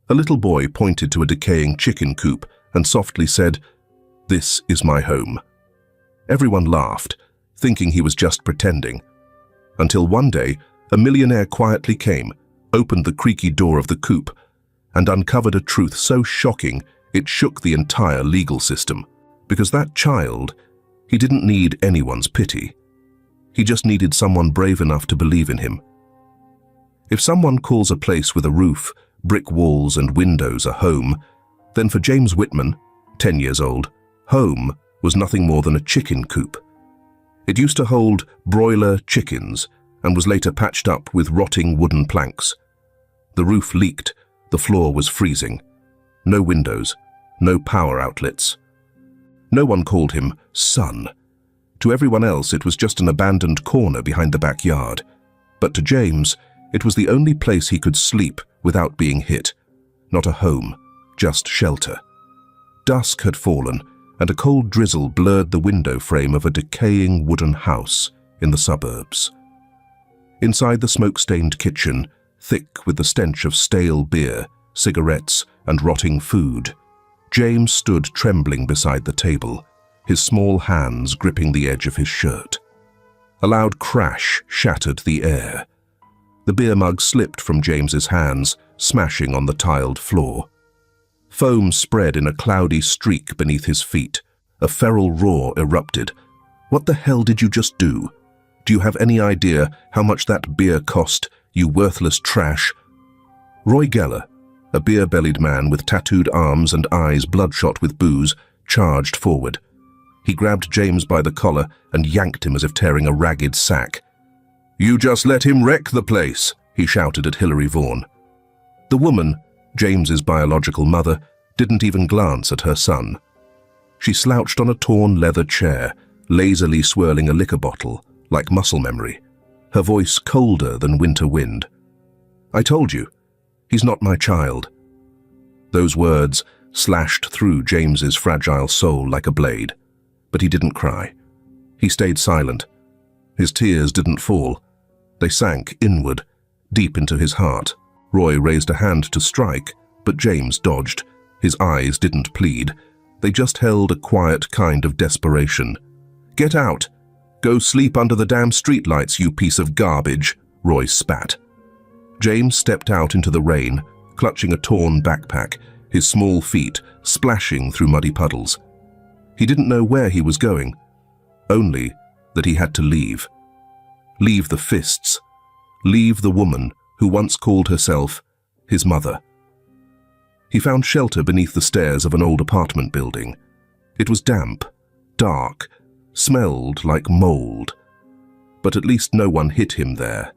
A little boy pointed to a decaying chicken coop and softly said, "This is my home." Everyone laughed, thinking he was just pretending. Until one day, a millionaire quietly came, opened the creaky door of the coop, and uncovered a truth so shocking it shook the entire legal system. Because that child, he didn't need anyone's pity. He just needed someone brave enough to believe in him. If someone calls a place with a roof, brick walls and windows a home, then for James Whitman, 10 years old, home was nothing more than a chicken coop. It used to hold broiler chickens and was later patched up with rotting wooden planks. The roof leaked, the floor was freezing. No windows, no power outlets. No one called him son. To everyone else, it was just an abandoned corner behind the backyard. But to James, it was the only place he could sleep without being hit. Not a home, just shelter. Dusk had fallen, and a cold drizzle blurred the window frame of a decaying wooden house in the suburbs. Inside the smoke-stained kitchen, thick with the stench of stale beer, cigarettes, and rotting food, James stood trembling beside the table, his small hands gripping the edge of his shirt. A loud crash shattered the air. The beer mug slipped from James's hands, smashing on the tiled floor. Foam spread in a cloudy streak beneath his feet. A feral roar erupted. "What the hell did you just do? Do you have any idea how much that beer cost, you worthless trash?" Roy Geller, a beer-bellied man with tattooed arms and eyes bloodshot with booze, charged forward. He grabbed James by the collar and yanked him as if tearing a ragged sack. "You just let him wreck the place," he shouted at Hilary Vaughan. The woman, James's biological mother, didn't even glance at her son. She slouched on a torn leather chair, lazily swirling a liquor bottle, like muscle memory, her voice colder than winter wind. "I told you, he's not my child." Those words slashed through James's fragile soul like a blade, but he didn't cry. He stayed silent. His tears didn't fall. They sank inward, deep into his heart. Roy raised a hand to strike, but James dodged. His eyes didn't plead. They just held a quiet kind of desperation. "Get out! Go sleep under the damn streetlights, you piece of garbage," Roy spat. James stepped out into the rain, clutching a torn backpack, his small feet splashing through muddy puddles. He didn't know where he was going, only that he had to leave. Leave the fists. Leave the woman who once called herself his mother. He found shelter beneath the stairs of an old apartment building. It was damp, dark, smelled like mold. But at least no one hit him there.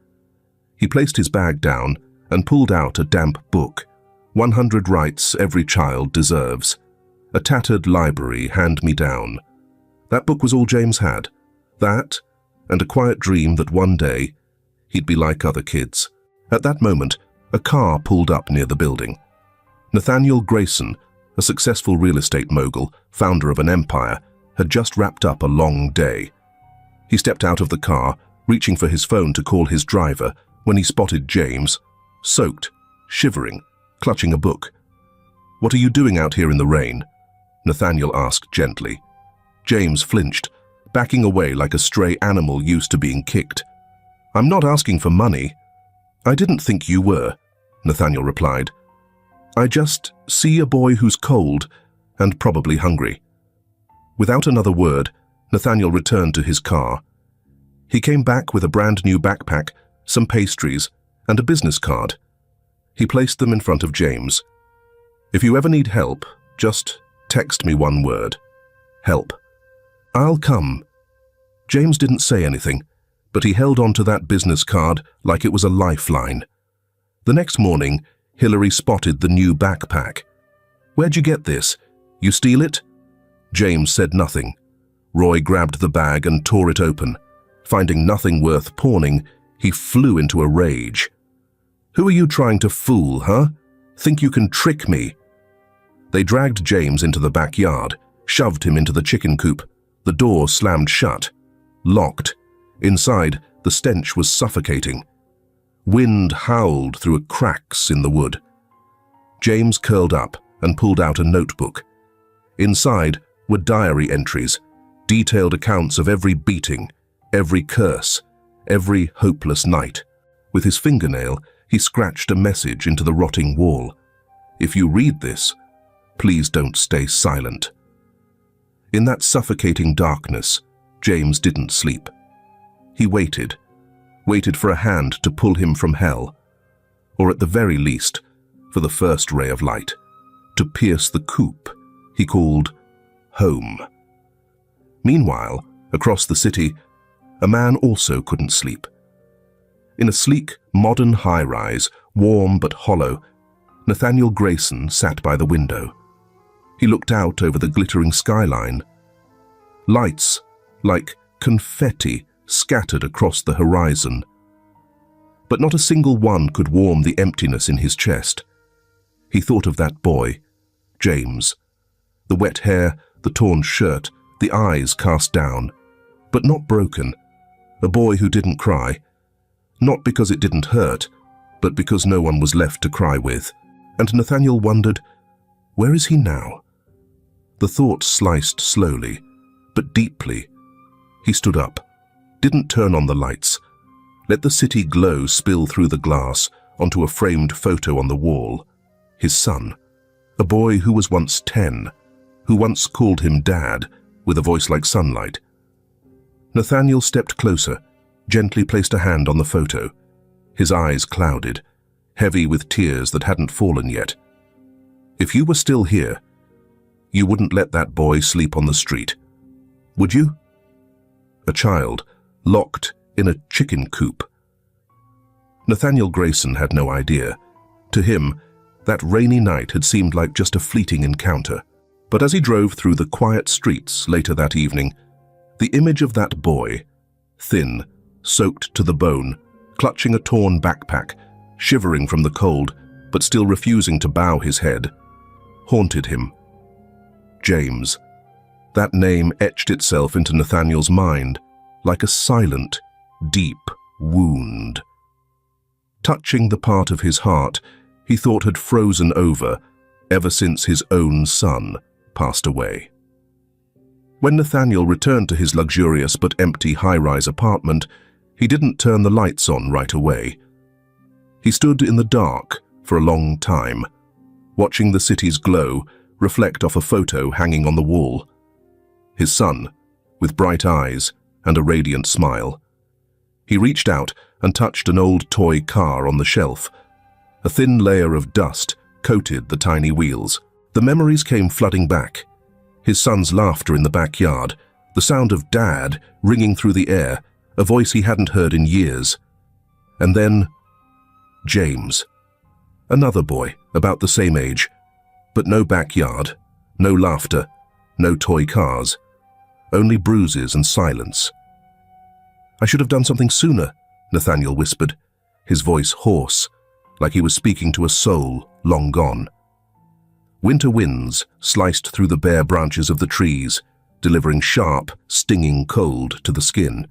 He placed his bag down and pulled out a damp book, 100 Rights Every Child Deserves, a tattered library hand-me-down. That book was all James had. That, and a quiet dream that one day he'd be like other kids. At that moment, a car pulled up near the building. Nathaniel Grayson, a successful real estate mogul, founder of an empire, had just wrapped up a long day. He stepped out of the car, reaching for his phone to call his driver, when he spotted James, soaked, shivering, clutching a book. "What are you doing out here in the rain?" Nathaniel asked gently. James flinched, backing away like a stray animal used to being kicked. "I'm not asking for money." "I didn't think you were," Nathaniel replied. "I just see a boy who's cold and probably hungry." Without another word, Nathaniel returned to his car. He came back with a brand new backpack, some pastries, and a business card. He placed them in front of James. "If you ever need help, just text me one word. Help. I'll come." James didn't say anything, but he held on to that business card like it was a lifeline. The next morning, Hilary spotted the new backpack. "Where'd you get this? You steal it?" James said nothing. Roy grabbed the bag and tore it open. Finding nothing worth pawning, he flew into a rage. "Who are you trying to fool, huh? Think you can trick me?" They dragged James into the backyard, shoved him into the chicken coop. The door slammed shut. Locked. Inside, the stench was suffocating. Wind howled through cracks in the wood. James curled up and pulled out a notebook. Inside were diary entries, detailed accounts of every beating, every curse, every hopeless night. With his fingernail, he scratched a message into the rotting wall. "If you read this, please don't stay silent." In that suffocating darkness, James didn't sleep. He waited for a hand to pull him from hell, or at the very least, for the first ray of light, to pierce the coop he called home. Meanwhile, across the city, a man also couldn't sleep. In a sleek, modern high-rise, warm but hollow, Nathaniel Grayson sat by the window. He looked out over the glittering skyline. Lights, like confetti, scattered across the horizon. But not a single one could warm the emptiness in his chest. He thought of that boy, James. The wet hair, the torn shirt, the eyes cast down, but not broken. A boy who didn't cry, not because it didn't hurt, but because no one was left to cry with. And Nathaniel wondered, where is he now? The thought sliced slowly, but deeply. He stood up, didn't turn on the lights, let the city glow spill through the glass onto a framed photo on the wall. His son, a boy who was once 10, who once called him Dad, with a voice like sunlight. Nathaniel stepped closer, gently placed a hand on the photo. His eyes clouded, heavy with tears that hadn't fallen yet. "If you were still here, you wouldn't let that boy sleep on the street, would you?" A child, locked in a chicken coop. Nathaniel Grayson had no idea. To him, that rainy night had seemed like just a fleeting encounter. But as he drove through the quiet streets later that evening, the image of that boy, thin, soaked to the bone, clutching a torn backpack, shivering from the cold, but still refusing to bow his head, haunted him. James. That name etched itself into Nathaniel's mind like a silent, deep wound. Touching the part of his heart he thought had frozen over ever since his own son passed away. When Nathaniel returned to his luxurious but empty high-rise apartment, he didn't turn the lights on right away. He stood in the dark for a long time, watching the city's glow reflect off a photo hanging on the wall. His son, with bright eyes and a radiant smile. He reached out and touched an old toy car on the shelf. A thin layer of dust coated the tiny wheels. The memories came flooding back. His son's laughter in the backyard, the sound of Dad ringing through the air, a voice he hadn't heard in years. And then, James. Another boy, about the same age, but no backyard, no laughter, no toy cars, only bruises and silence. "I should have done something sooner," Nathaniel whispered, his voice hoarse, like he was speaking to a soul long gone. Winter winds sliced through the bare branches of the trees, delivering sharp, stinging cold to the skin.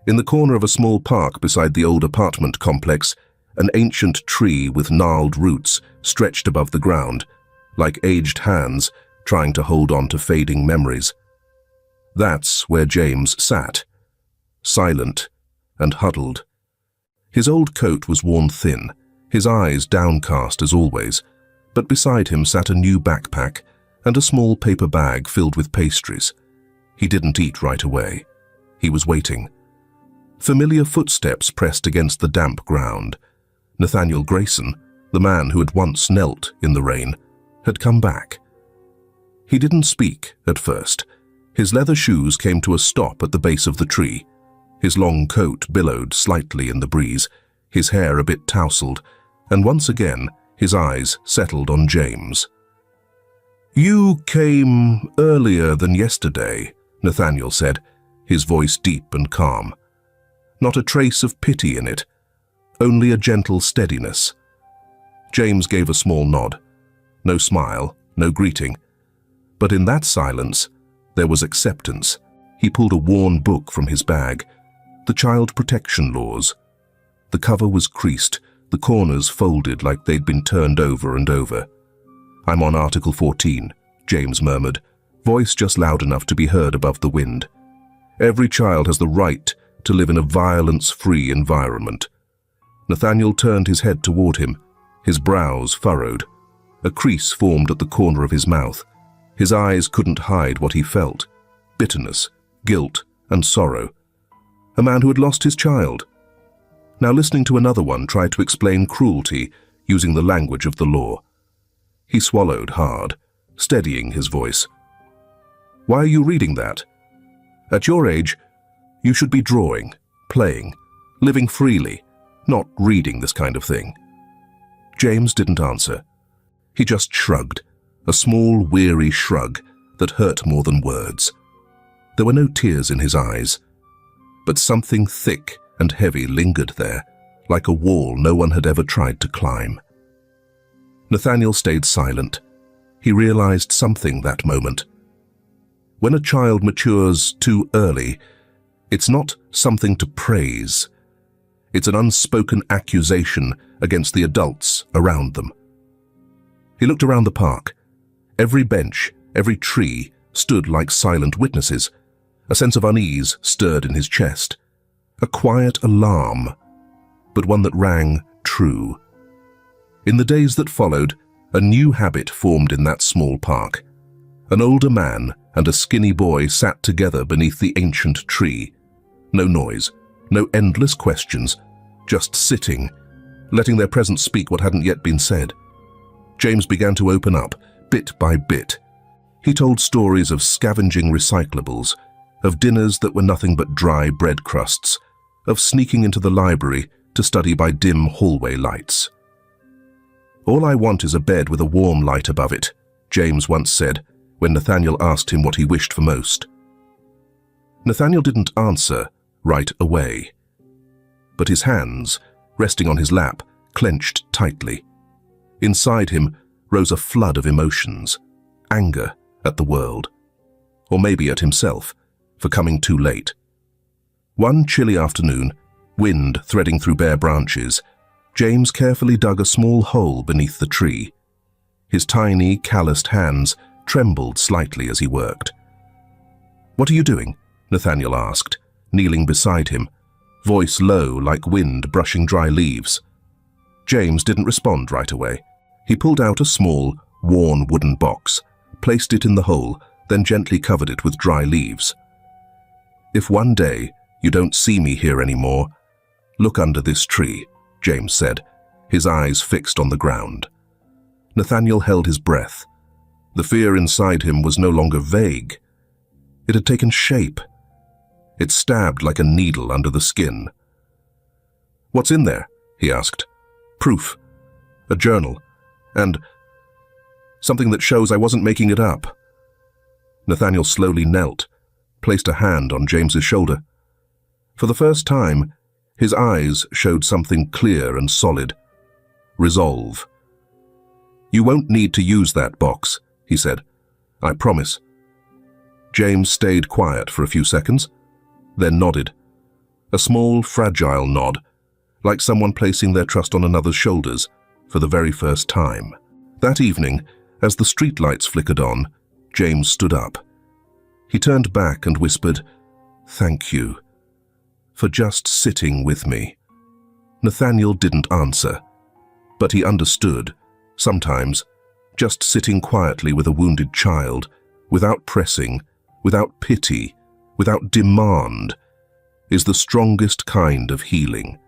In the corner of a small park beside the old apartment complex, an ancient tree with gnarled roots stretched above the ground, like aged hands trying to hold on to fading memories. That's where James sat, silent and huddled. His old coat was worn thin, his eyes downcast as always, but beside him sat a new backpack and a small paper bag filled with pastries. He didn't eat right away. He was waiting. Familiar footsteps pressed against the damp ground. Nathaniel Grayson, the man who had once knelt in the rain, had come back. He didn't speak at first. His leather shoes came to a stop at the base of the tree. His long coat billowed slightly in the breeze, his hair a bit tousled, and once again his eyes settled on James. "You came earlier than yesterday," Nathaniel said, his voice deep and calm. Not a trace of pity in it, only a gentle steadiness. James gave a small nod. No smile, no greeting. But in that silence, there was acceptance. He pulled a worn book from his bag, the Child Protection Laws. The cover was creased, The corners folded like they'd been turned over and over. "I'm on Article 14, James murmured, voice just loud enough to be heard above the wind. "Every child has the right to live in a violence-free environment." Nathaniel turned his head toward him, his brows furrowed. A crease formed at the corner of his mouth. His eyes couldn't hide what he felt: bitterness, guilt, and sorrow. A man who had lost his child. Now listening to another one try to explain cruelty using the language of the law. He swallowed hard, steadying his voice. "Why are you reading that? At your age, you should be drawing, playing, living freely, not reading this kind of thing." James didn't answer. He just shrugged, a small, weary shrug that hurt more than words. There were no tears in his eyes, but something thick and heavy lingered there, like a wall no one had ever tried to climb. Nathaniel stayed silent. He realized something that moment. When a child matures too early, it's not something to praise. It's an unspoken accusation against the adults around them. He looked around the park. Every bench, every tree stood like silent witnesses. A sense of unease stirred in his chest. A quiet alarm, but one that rang true. In the days that followed, a new habit formed in that small park. An older man and a skinny boy sat together beneath the ancient tree. No noise, no endless questions, just sitting, letting their presence speak what hadn't yet been said. James began to open up, bit by bit. He told stories of scavenging recyclables, of dinners that were nothing but dry bread crusts, of sneaking into the library to study by dim hallway lights. "All I want is a bed with a warm light above it," James once said when Nathaniel asked him what he wished for most. Nathaniel didn't answer right away, but his hands, resting on his lap, clenched tightly. Inside him rose a flood of emotions: anger at the world, or maybe at himself for coming too late. One chilly afternoon, wind threading through bare branches, James carefully dug a small hole beneath the tree. His tiny, calloused hands trembled slightly as he worked. "What are you doing?" Nathaniel asked, kneeling beside him, voice low like wind brushing dry leaves. James didn't respond right away. He pulled out a small, worn wooden box, placed it in the hole, then gently covered it with dry leaves. "If one day you don't see me here anymore, look under this tree," James said, his eyes fixed on the ground. Nathaniel held his breath. The fear inside him was no longer vague. It had taken shape. It stabbed like a needle under the skin. "What's in there?" he asked. "Proof. A journal. And something that shows I wasn't making it up." Nathaniel slowly knelt, placed a hand on James's shoulder. For the first time, his eyes showed something clear and solid. Resolve. "You won't need to use that box," he said. "I promise." James stayed quiet for a few seconds, then nodded. A small, fragile nod, like someone placing their trust on another's shoulders for the very first time. That evening, as the streetlights flickered on, James stood up. He turned back and whispered, "Thank you for just sitting with me." Nathaniel didn't answer, but he understood. Sometimes, just sitting quietly with a wounded child, without pressing, without pity, without demand, is the strongest kind of healing.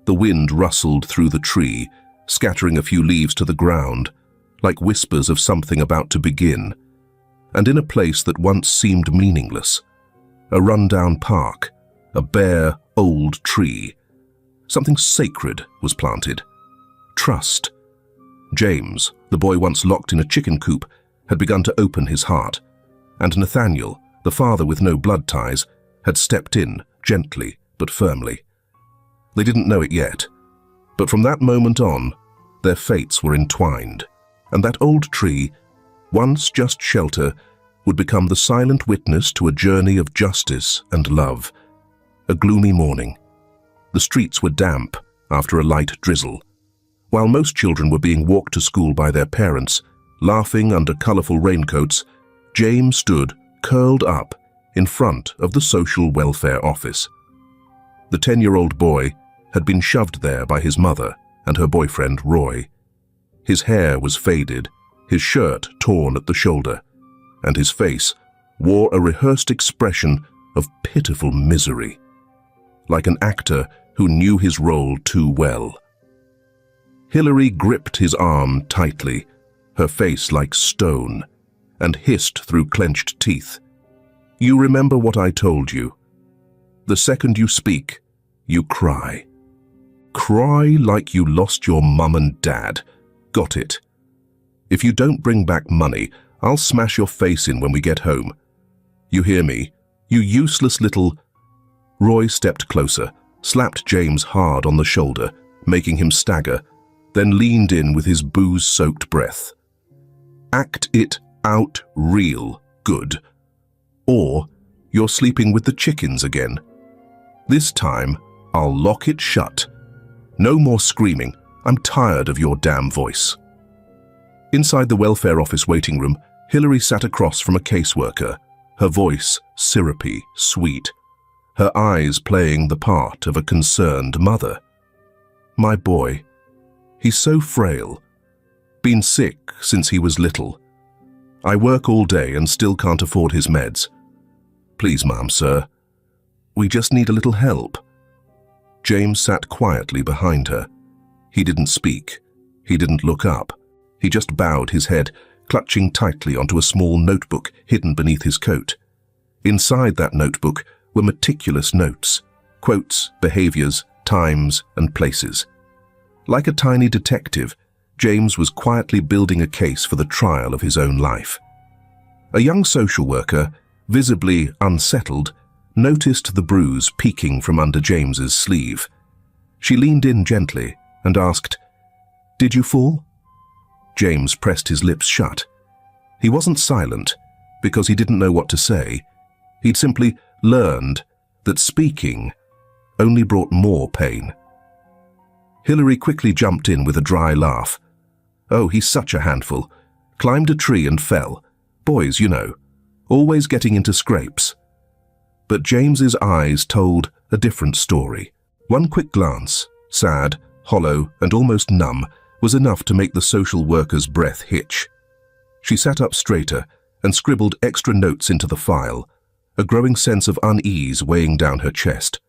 The wind rustled through the tree, scattering a few leaves to the ground, like whispers of something about to begin. And in a place that once seemed meaningless, a rundown park, a bare, old tree, something sacred was planted. Trust. James, the boy once locked in a chicken coop, had begun to open his heart, and Nathaniel, the father with no blood ties, had stepped in, gently but firmly. They didn't know it yet, but from that moment on, their fates were entwined, and that old tree, once just shelter, would become the silent witness to a journey of justice and love. A gloomy morning. The streets were damp, after a light drizzle. While most children were being walked to school by their parents, laughing under colourful raincoats, James stood curled up in front of the social welfare office. The 10-year-old boy had been shoved there by his mother and her boyfriend Roy. His hair was faded, his shirt torn at the shoulder, and his face wore a rehearsed expression of pitiful misery, like an actor who knew his role too well. Hillary gripped his arm tightly, her face like stone, and hissed through clenched teeth. "You remember what I told you. The second you speak, you cry. Cry like you lost your mum and dad. Got it? If you don't bring back money, I'll smash your face in when we get home. You hear me? You useless little—" Roy stepped closer, slapped James hard on the shoulder, making him stagger, then leaned in with his booze-soaked breath. "Act it out real good, or you're sleeping with the chickens again. This time, I'll lock it shut. No more screaming. I'm tired of your damn voice." Inside the welfare office waiting room, Hillary sat across from a caseworker, her voice syrupy, sweet, her eyes playing the part of a concerned mother. "My boy, he's so frail. Been sick since he was little. I work all day and still can't afford his meds. Please, ma'am, sir. We just need a little help." James sat quietly behind her. He didn't speak. He didn't look up. He just bowed his head, clutching tightly onto a small notebook hidden beneath his coat. Inside that notebook were meticulous notes, quotes, behaviors, times, and places. Like a tiny detective, James was quietly building a case for the trial of his own life. A young social worker, visibly unsettled, noticed the bruise peeking from under James's sleeve. She leaned in gently and asked, "Did you fall?" James pressed his lips shut. He wasn't silent because he didn't know what to say. He'd simply learned that speaking only brought more pain. Hillary quickly jumped in with a dry laugh. "Oh, he's such a handful. Climbed a tree and fell. Boys, you know, always getting into scrapes." But James's eyes told a different story. One quick glance, sad, hollow, and almost numb, was enough to make the social worker's breath hitch. She sat up straighter and scribbled extra notes into the file, a growing sense of unease weighing down her chest.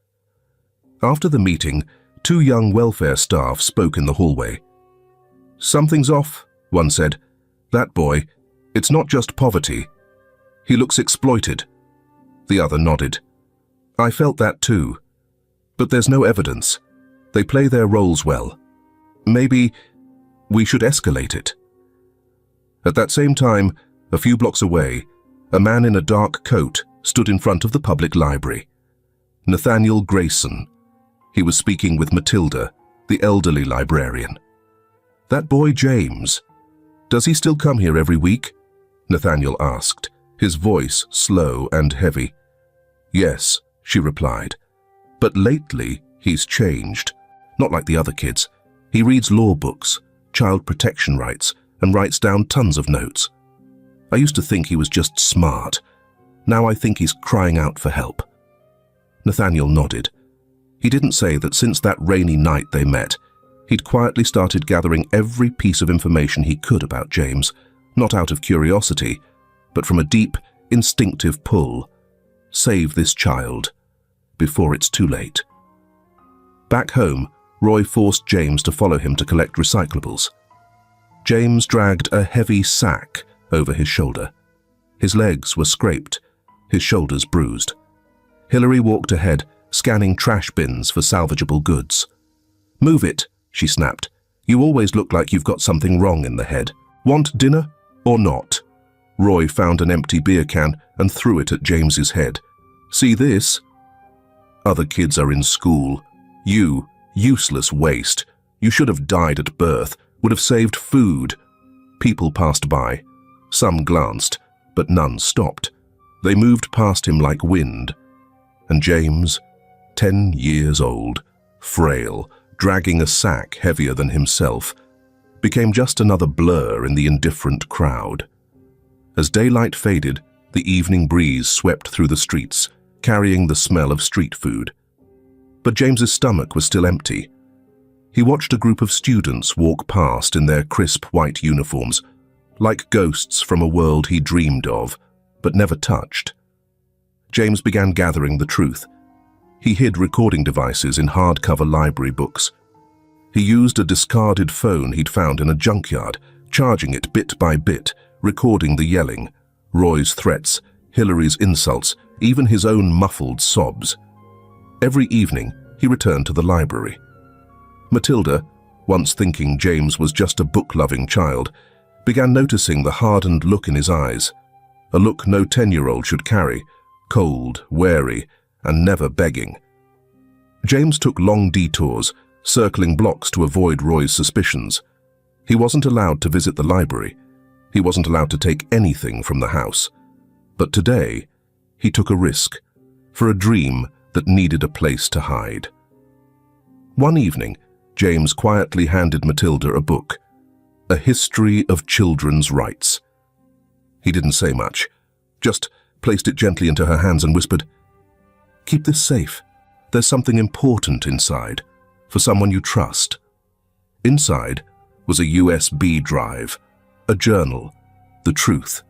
After the meeting, 2 young welfare staff spoke in the hallway. "Something's off," one said. "That boy, it's not just poverty. He looks exploited." The other nodded. "I felt that too. But there's no evidence. They play their roles well. Maybe we should escalate it." At that same time, a few blocks away, a man in a dark coat stood in front of the public library. Nathaniel Grayson. He was speaking with Matilda, the elderly librarian. "That boy James, does he still come here every week?" Nathaniel asked, his voice slow and heavy. "Yes," she replied. "But lately he's changed. Not like the other kids. He reads law books, child protection rights, and writes down tons of notes. I used to think he was just smart. Now I think he's crying out for help." Nathaniel nodded. He didn't say that since that rainy night they met, he'd quietly started gathering every piece of information he could about James, not out of curiosity, but from a deep, instinctive pull. Save this child before it's too late. Back home, Roy forced James to follow him to collect recyclables. James dragged a heavy sack over his shoulder. His legs were scraped, his shoulders bruised. Hillary walked ahead, scanning trash bins for salvageable goods. "Move it," she snapped. "You always look like you've got something wrong in the head. Want dinner or not?" Roy found an empty beer can and threw it at James's head. "See this? Other kids are in school. You, useless waste. You should have died at birth, would have saved food." People passed by. Some glanced, but none stopped. They moved past him like wind. And James, 10 years old, frail, dragging a sack heavier than himself, became just another blur in the indifferent crowd. As daylight faded, the evening breeze swept through the streets, carrying the smell of street food. But James's stomach was still empty. He watched a group of students walk past in their crisp white uniforms, like ghosts from a world he dreamed of, but never touched. James began gathering the truth. He hid recording devices in hardcover library books. He used a discarded phone he'd found in a junkyard, charging it bit by bit, recording the yelling, Roy's threats, Hillary's insults, even his own muffled sobs. Every evening, he returned to the library. Matilda, once thinking James was just a book-loving child, began noticing the hardened look in his eyes, a look no 10-year-old should carry, cold, wary, and never begging. James took long detours, circling blocks to avoid Roy's suspicions. He wasn't allowed to visit the library. He wasn't allowed to take anything from the house. But today, he took a risk, for a dream that needed a place to hide. One evening, James quietly handed Matilda a book, A History of Children's Rights. He didn't say much, just placed it gently into her hands and whispered, "Keep this safe. There's something important inside, for someone you trust." Inside was a USB drive, a journal, the truth.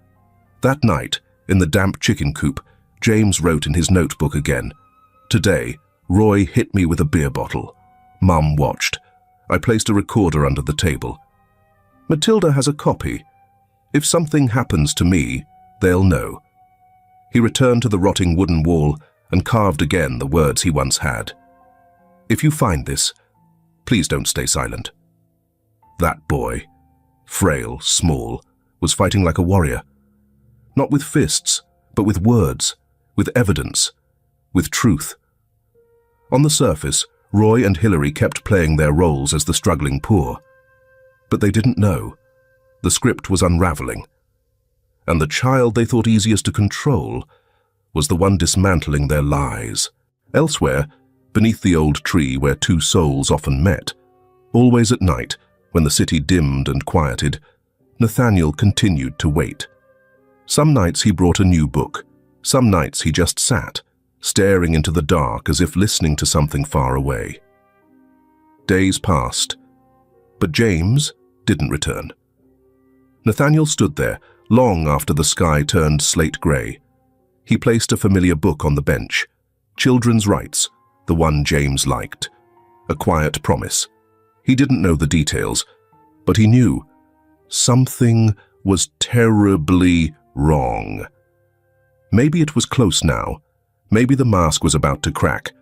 That night, in the damp chicken coop, James wrote in his notebook again, "Today, Roy hit me with a beer bottle. Mum watched. I placed a recorder under the table. Matilda has a copy. If something happens to me, they'll know." He returned to the rotting wooden wall and carved again the words he once had. "If you find this, please don't stay silent." That boy, frail, small, was fighting like a warrior. Not with fists, but with words, with evidence, with truth. On the surface, Roy and Hillary kept playing their roles as the struggling poor. But they didn't know. The script was unraveling. And the child they thought easiest to control was the one dismantling their lies. Elsewhere, beneath the old tree where two souls often met, always at night, when the city dimmed and quieted, Nathaniel continued to wait. Some nights he brought a new book. Some nights he just sat, staring into the dark as if listening to something far away. Days passed, but James didn't return. Nathaniel stood there, long after the sky turned slate grey. He placed a familiar book on the bench, Children's Rights, the one James liked. A quiet promise. He didn't know the details, but he knew something was terribly wrong. Maybe it was close now. Maybe the mask was about to crack,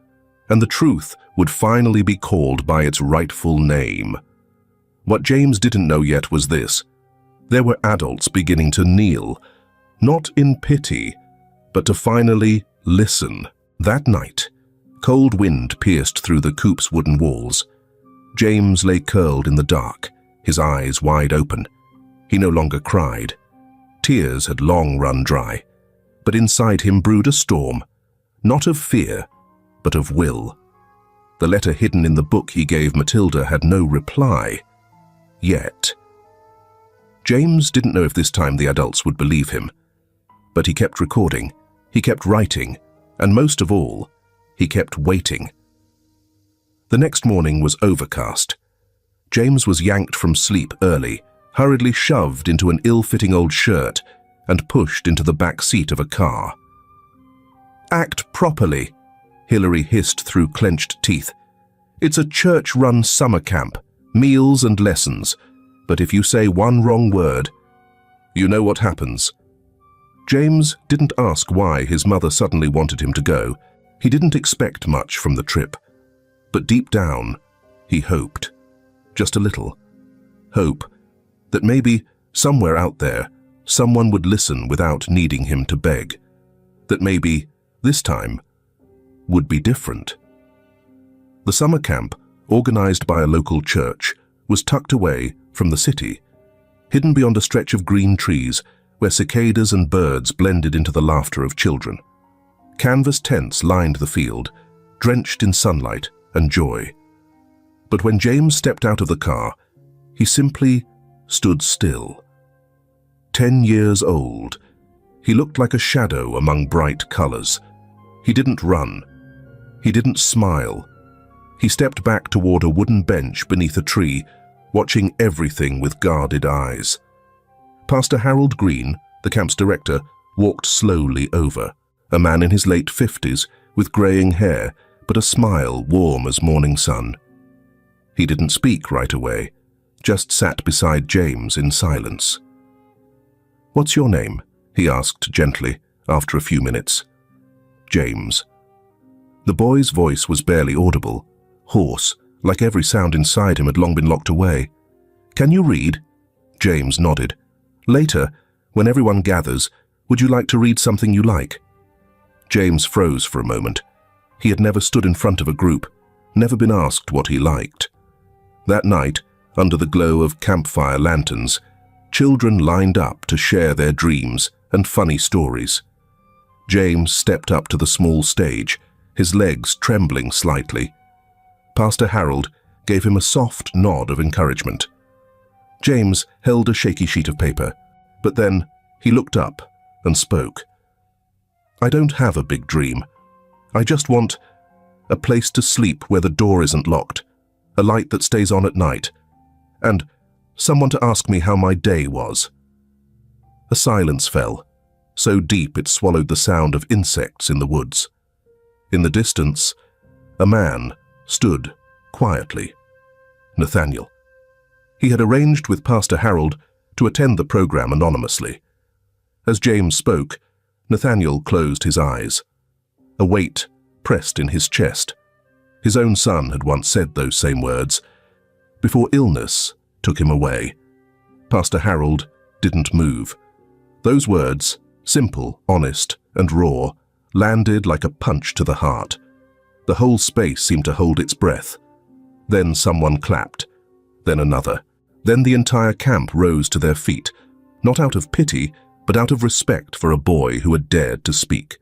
and the truth would finally be called by its rightful name. What James didn't know yet was this. There were adults beginning to kneel, not in pity, but to finally listen. That night, cold wind pierced through the coop's wooden walls. James lay curled in the dark, his eyes wide open. He no longer cried. Tears had long run dry, but inside him brewed a storm, not of fear, but of will. The letter hidden in the book he gave Matilda had no reply. Yet. James didn't know if this time the adults would believe him, but he kept recording, he kept writing, and most of all, he kept waiting. The next morning was overcast. James was yanked from sleep early, hurriedly shoved into an ill-fitting old shirt, and pushed into the back seat of a car. "Act properly," Hillary hissed through clenched teeth. "It's a church-run summer camp, meals and lessons, but if you say one wrong word, you know what happens." James didn't ask why his mother suddenly wanted him to go. He didn't expect much from the trip. But deep down, he hoped. Just a little. Hope that maybe, somewhere out there, someone would listen without needing him to beg. That maybe, this time, would be different. The summer camp, organized by a local church, was tucked away from the city, hidden beyond a stretch of green trees where cicadas and birds blended into the laughter of children. Canvas tents lined the field, drenched in sunlight and joy. But when James stepped out of the car, he simply stood still. 10 years old, he looked like a shadow among bright colors. He didn't run. He didn't smile. He stepped back toward a wooden bench beneath a tree, watching everything with guarded eyes. Pastor Harold Green, the camp's director, walked slowly over, a man in his late 50s with graying hair, but a smile warm as morning sun. He didn't speak right away, just sat beside James in silence. "What's your name?" he asked gently after a few minutes. "James." The boy's voice was barely audible, hoarse, like every sound inside him had long been locked away. "Can you read?" James nodded. "Later, when everyone gathers, would you like to read something you like?" James froze for a moment. He had never stood in front of a group, never been asked what he liked. That night, under the glow of campfire lanterns, children lined up to share their dreams and funny stories. James stepped up to the small stage, his legs trembling slightly. Pastor Harold gave him a soft nod of encouragement. James held a shaky sheet of paper, but then he looked up and spoke. "I don't have a big dream. I just want a place to sleep where the door isn't locked, a light that stays on at night, and someone to ask me how my day was." A silence fell, so deep it swallowed the sound of insects in the woods. In the distance, a man stood quietly. Nathaniel. He had arranged with Pastor Harold to attend the program anonymously. As James spoke, Nathaniel closed his eyes. A weight pressed in his chest. His own son had once said those same words, before illness took him away. Pastor Harold didn't move. Those words, simple, honest, and raw, landed like a punch to the heart. The whole space seemed to hold its breath. Then someone clapped, then another. Then the entire camp rose to their feet, not out of pity, but out of respect for a boy who had dared to speak.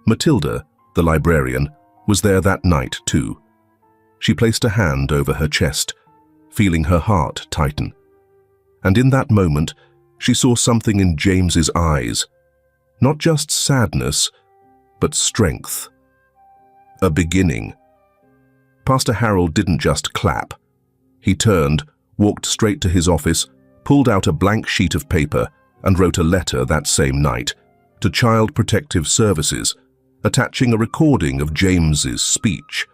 Matilda, the librarian, was there that night too. She placed a hand over her chest, feeling her heart tighten. And in that moment, she saw something in James's eyes. Not just sadness, but strength. A beginning. Pastor Harold didn't just clap. He turned, walked straight to his office, pulled out a blank sheet of paper, and wrote a letter that same night to Child Protective Services, attaching a recording of James's speech.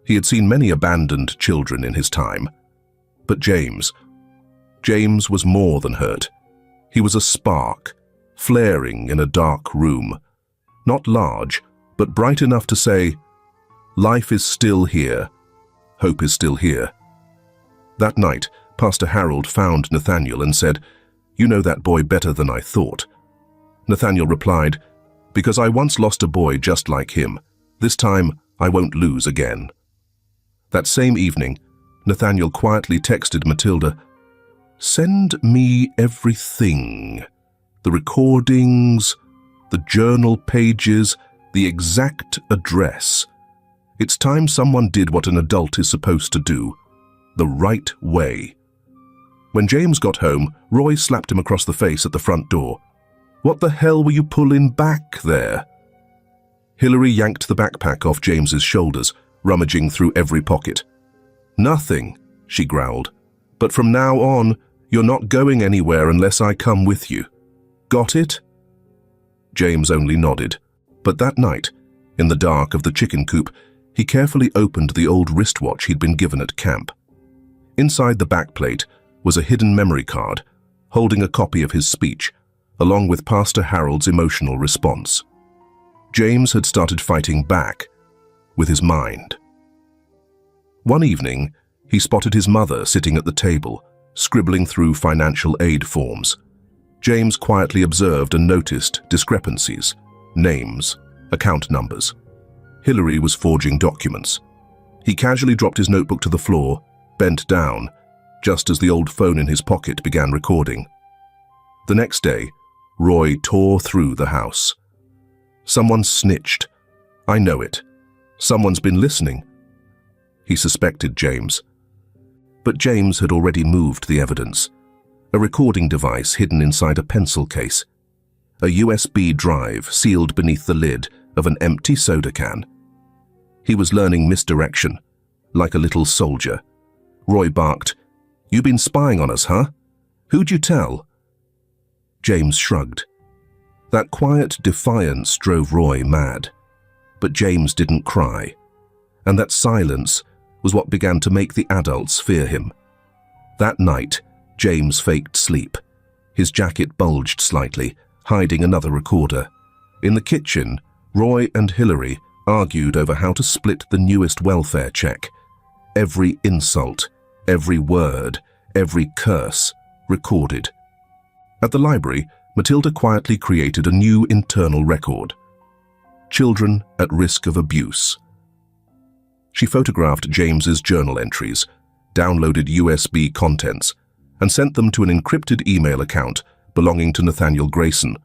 He had seen many abandoned children in his time. But James was more than hurt. He was a spark, flaring in a dark room. Not large, but bright enough to say, "Life is still here. Hope is still here." That night, Pastor Harold found Nathaniel and said, "You know that boy better than I thought." Nathaniel replied, "Because I once lost a boy just like him. This time, I won't lose again." That same evening, Nathaniel quietly texted Matilda, "Send me everything. The recordings, the journal pages, the exact address. It's time someone did what an adult is supposed to do, the right way." When James got home, Roy slapped him across the face at the front door. "What the hell were you pulling back there?" Hillary yanked the backpack off James's shoulders, rummaging through every pocket. "Nothing," she growled. "But from now on, you're not going anywhere unless I come with you. Got it?" James only nodded. But that night, in the dark of the chicken coop, he carefully opened the old wristwatch he'd been given at camp. Inside the backplate was a hidden memory card, holding a copy of his speech, along with Pastor Harold's emotional response. James had started fighting back, with his mind. One evening, he spotted his mother sitting at the table, scribbling through financial aid forms. James quietly observed and noticed discrepancies, names, account numbers. Hillary was forging documents. He casually dropped his notebook to the floor, bent down, just as the old phone in his pocket began recording. The next day, Roy tore through the house. "Someone snitched. I know it. Someone's been listening." He suspected James. But James had already moved the evidence. A recording device hidden inside a pencil case. A USB drive sealed beneath the lid of an empty soda can. He was learning misdirection, like a little soldier. Roy barked, "You been spying on us, huh? Who'd you tell?" James shrugged. That quiet defiance drove Roy mad. But James didn't cry. And that silence was what began to make the adults fear him. That night, James faked sleep. His jacket bulged slightly, hiding another recorder. In the kitchen, Roy and Hillary argued over how to split the newest welfare check. Every insult, every word, every curse, recorded. At the library, Matilda quietly created a new internal record. Children at risk of abuse. She photographed James's journal entries, downloaded USB contents, and sent them to an encrypted email account belonging to Nathaniel Grayson,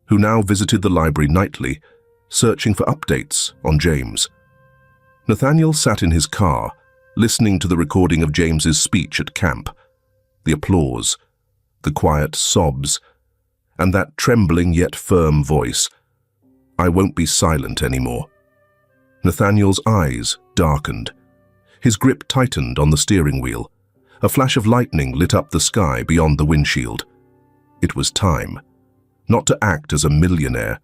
who now visited the library nightly, searching for updates on James. Nathaniel sat in his car, listening to the recording of James's speech at camp. The applause, the quiet sobs, and that trembling yet firm voice. "I won't be silent anymore." Nathaniel's eyes darkened. His grip tightened on the steering wheel. A flash of lightning lit up the sky beyond the windshield. It was time, not to act as a millionaire,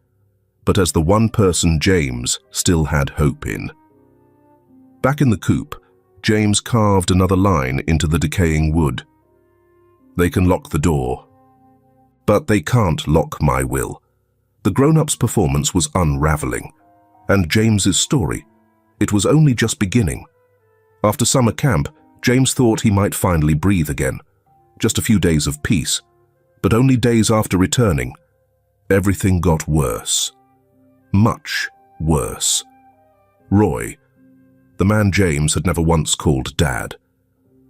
but as the one person James still had hope in. Back in the coop, James carved another line into the decaying wood. "They can lock the door, but they can't lock my will." The grown-ups' performance was unraveling, and James's story, it was only just beginning. After summer camp, James thought he might finally breathe again. Just a few days of peace, but only days after returning, everything got worse. Much worse. Roy, the man James had never once called Dad,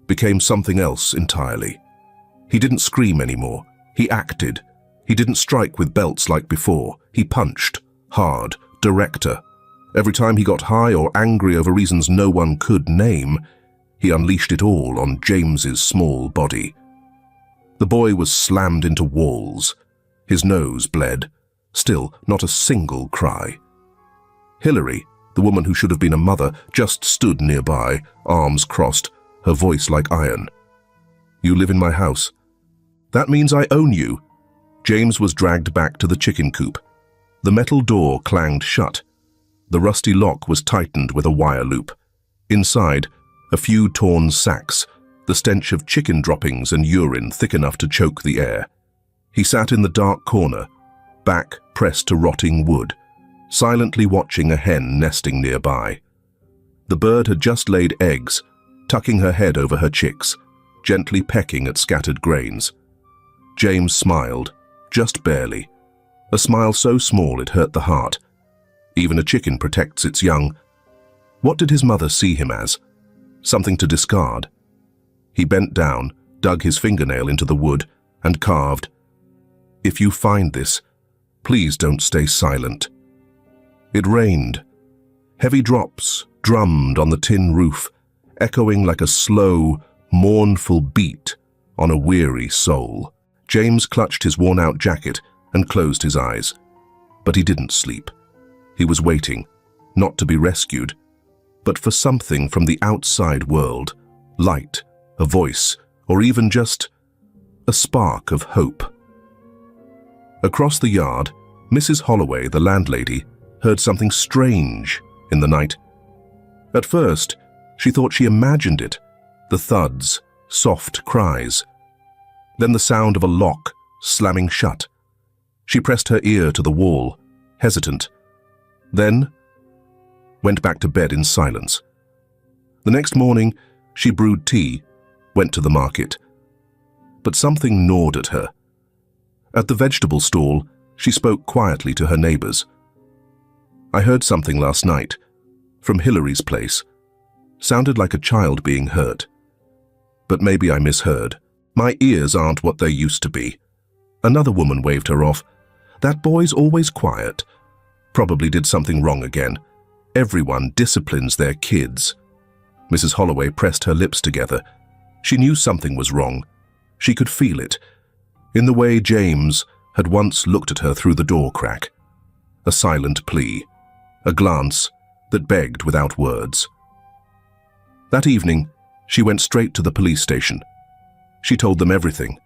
became something else entirely. He didn't scream anymore. He acted. He didn't strike with belts like before. He punched, hard, directer. Every time he got high or angry over reasons no one could name, he unleashed it all on James's small body. The boy was slammed into walls. His nose bled. Still, not a single cry. Hillary, the woman who should have been a mother, just stood nearby, arms crossed, her voice like iron. "You live in my house. That means I own you." James was dragged back to the chicken coop. The metal door clanged shut. The rusty lock was tightened with a wire loop. Inside, a few torn sacks, the stench of chicken droppings and urine thick enough to choke the air. He sat in the dark corner, back pressed to rotting wood, silently watching a hen nesting nearby. The bird had just laid eggs, tucking her head over her chicks, gently pecking at scattered grains. James smiled, just barely, a smile so small it hurt the heart. Even a chicken protects its young. What did his mother see him as? Something to discard? He bent down, dug his fingernail into the wood, and carved, "If you find this, please don't stay silent." It rained. Heavy drops drummed on the tin roof, echoing like a slow, mournful beat on a weary soul. James clutched his worn-out jacket and closed his eyes. But he didn't sleep. He was waiting, not to be rescued, but for something from the outside world, light, a voice, or even just a spark of hope. Across the yard, Mrs. Holloway, the landlady, heard something strange in the night. At first, she thought she imagined it, the thuds, soft cries. Then the sound of a lock slamming shut. She pressed her ear to the wall, hesitant. Then went back to bed in silence. The next morning, she brewed tea, went to the market. But something gnawed at her. At the vegetable stall, she spoke quietly to her neighbors. "I heard something last night, from Hillary's place. Sounded like a child being hurt. But maybe I misheard. My ears aren't what they used to be." Another woman waved her off. "That boy's always quiet. Probably did something wrong again. Everyone disciplines their kids." Mrs. Holloway pressed her lips together. She knew something was wrong. She could feel it, in the way James had once looked at her through the door crack. A silent plea, a glance that begged without words. That evening, she went straight to the police station. She told them everything,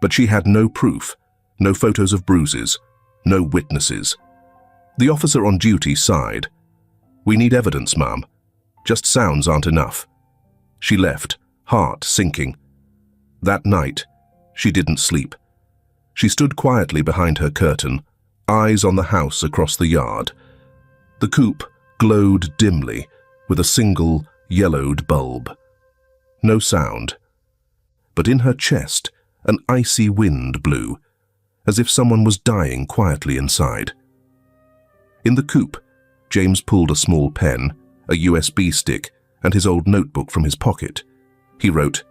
but she had no proof, no photos of bruises, no witnesses. The officer on duty sighed. "We need evidence, ma'am. Just sounds aren't enough." She left, heart sinking. That night, she didn't sleep. She stood quietly behind her curtain, eyes on the house across the yard. The coop glowed dimly with a single yellowed bulb. No sound. But in her chest, an icy wind blew, as if someone was dying quietly inside. In the coop, James pulled a small pen, a USB stick, and his old notebook from his pocket. He wrote,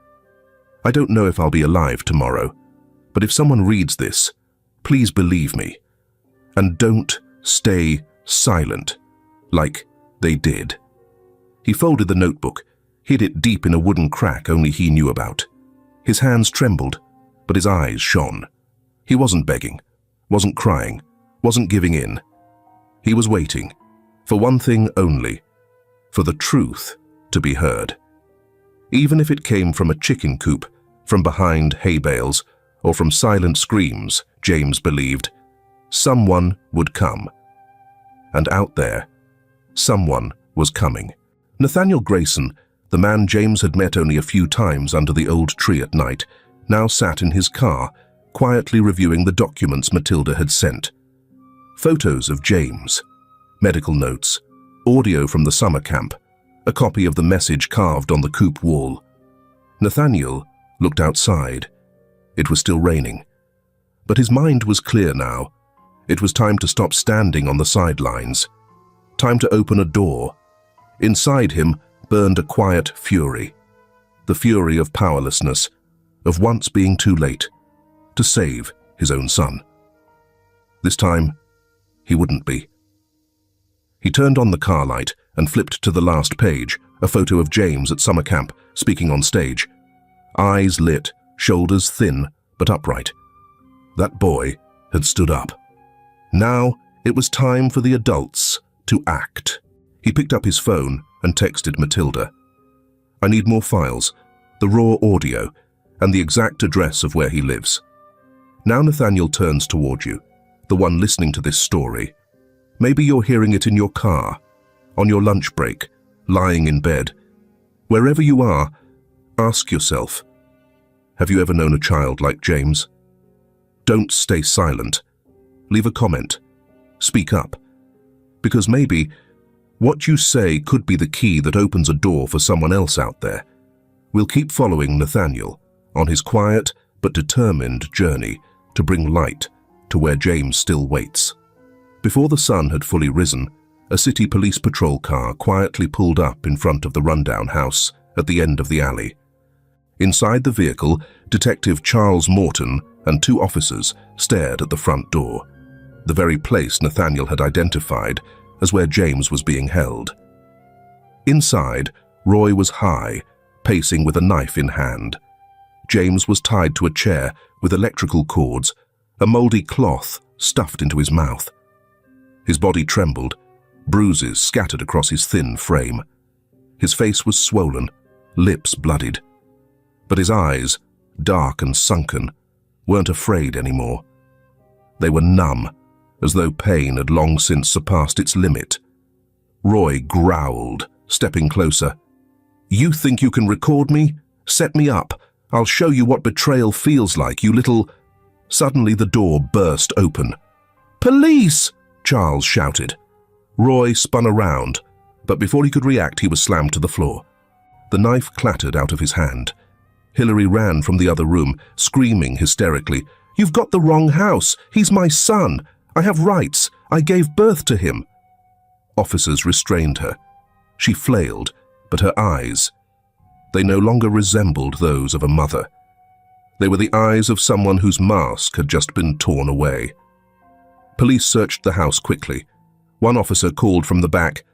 "I don't know if I'll be alive tomorrow, but if someone reads this, please believe me. And don't stay silent, like they did." He folded the notebook, hid it deep in a wooden crack only he knew about. His hands trembled, but his eyes shone. He wasn't begging, wasn't crying, wasn't giving in. He was waiting, for one thing only, for the truth to be heard. Even if it came from a chicken coop, from behind hay bales, or from silent screams, James believed, someone would come. And out there, someone was coming. Nathaniel Grayson, the man James had met only a few times under the old tree at night, now sat in his car, quietly reviewing the documents Matilda had sent. Photos of James, medical notes, audio from the summer camp, a copy of the message carved on the coop wall. Nathaniel looked outside. It was still raining. But his mind was clear now. It was time to stop standing on the sidelines. Time to open a door. Inside him burned a quiet fury. The fury of powerlessness, of once being too late to save his own son. This time, he wouldn't be. He turned on the car light and flipped to the last page, a photo of James at summer camp, speaking on stage. Eyes lit, shoulders thin but upright. That boy had stood up. Now it was time for the adults to act. He picked up his phone and texted Matilda. "I need more files, the raw audio, and the exact address of where he lives." Now Nathaniel turns toward you, the one listening to this story. Maybe you're hearing it in your car, on your lunch break, lying in bed. Wherever you are, ask yourself, have you ever known a child like James? Don't stay silent. Leave a comment. Speak up. Because maybe what you say could be the key that opens a door for someone else out there. We'll keep following Nathaniel on his quiet but determined journey to bring light to where James still waits. Before the sun had fully risen, a city police patrol car quietly pulled up in front of the rundown house at the end of the alley. Inside the vehicle, Detective Charles Morton and two officers stared at the front door, the very place Nathaniel had identified as where James was being held. Inside, Roy was high, pacing with a knife in hand. James was tied to a chair with electrical cords, a moldy cloth stuffed into his mouth. His body trembled, bruises scattered across his thin frame. His face was swollen, lips bloodied. But his eyes, dark and sunken, weren't afraid anymore. They were numb, as though pain had long since surpassed its limit. Roy growled, stepping closer. "You think you can record me? Set me up. I'll show you what betrayal feels like, you little—" Suddenly the door burst open. "Police!" Charles shouted. Roy spun around, but before he could react, he was slammed to the floor. The knife clattered out of his hand. Hillary ran from the other room, screaming hysterically, "You've got the wrong house! He's my son! I have rights! I gave birth to him!" Officers restrained her. She flailed, but her eyes, they no longer resembled those of a mother. They were the eyes of someone whose mask had just been torn away. Police searched the house quickly. One officer called from the back,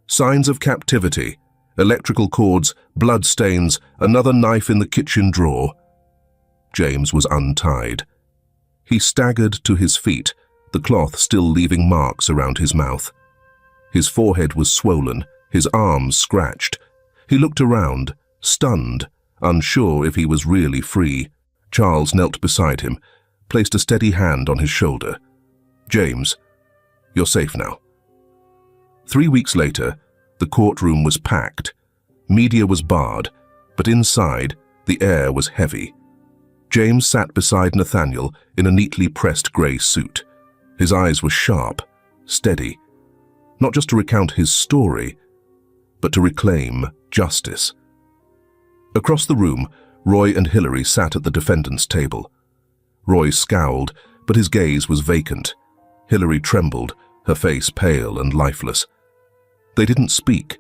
"Signs of captivity," Electrical cords, blood stains, another knife in the kitchen drawer. James was untied. He staggered to his feet, the cloth still leaving marks around his mouth. His forehead was swollen, his arms scratched. He looked around, stunned, unsure if he was really free. Charles knelt beside him, placed a steady hand on his shoulder. "James, you're safe now." 3 weeks later, the courtroom was packed. Media was barred, but inside, the air was heavy. James sat beside Nathaniel in a neatly pressed grey suit. His eyes were sharp, steady, not just to recount his story, but to reclaim justice. Across the room, Roy and Hilary sat at the defendant's table. Roy scowled, but his gaze was vacant. Hilary trembled, her face pale and lifeless. They didn't speak,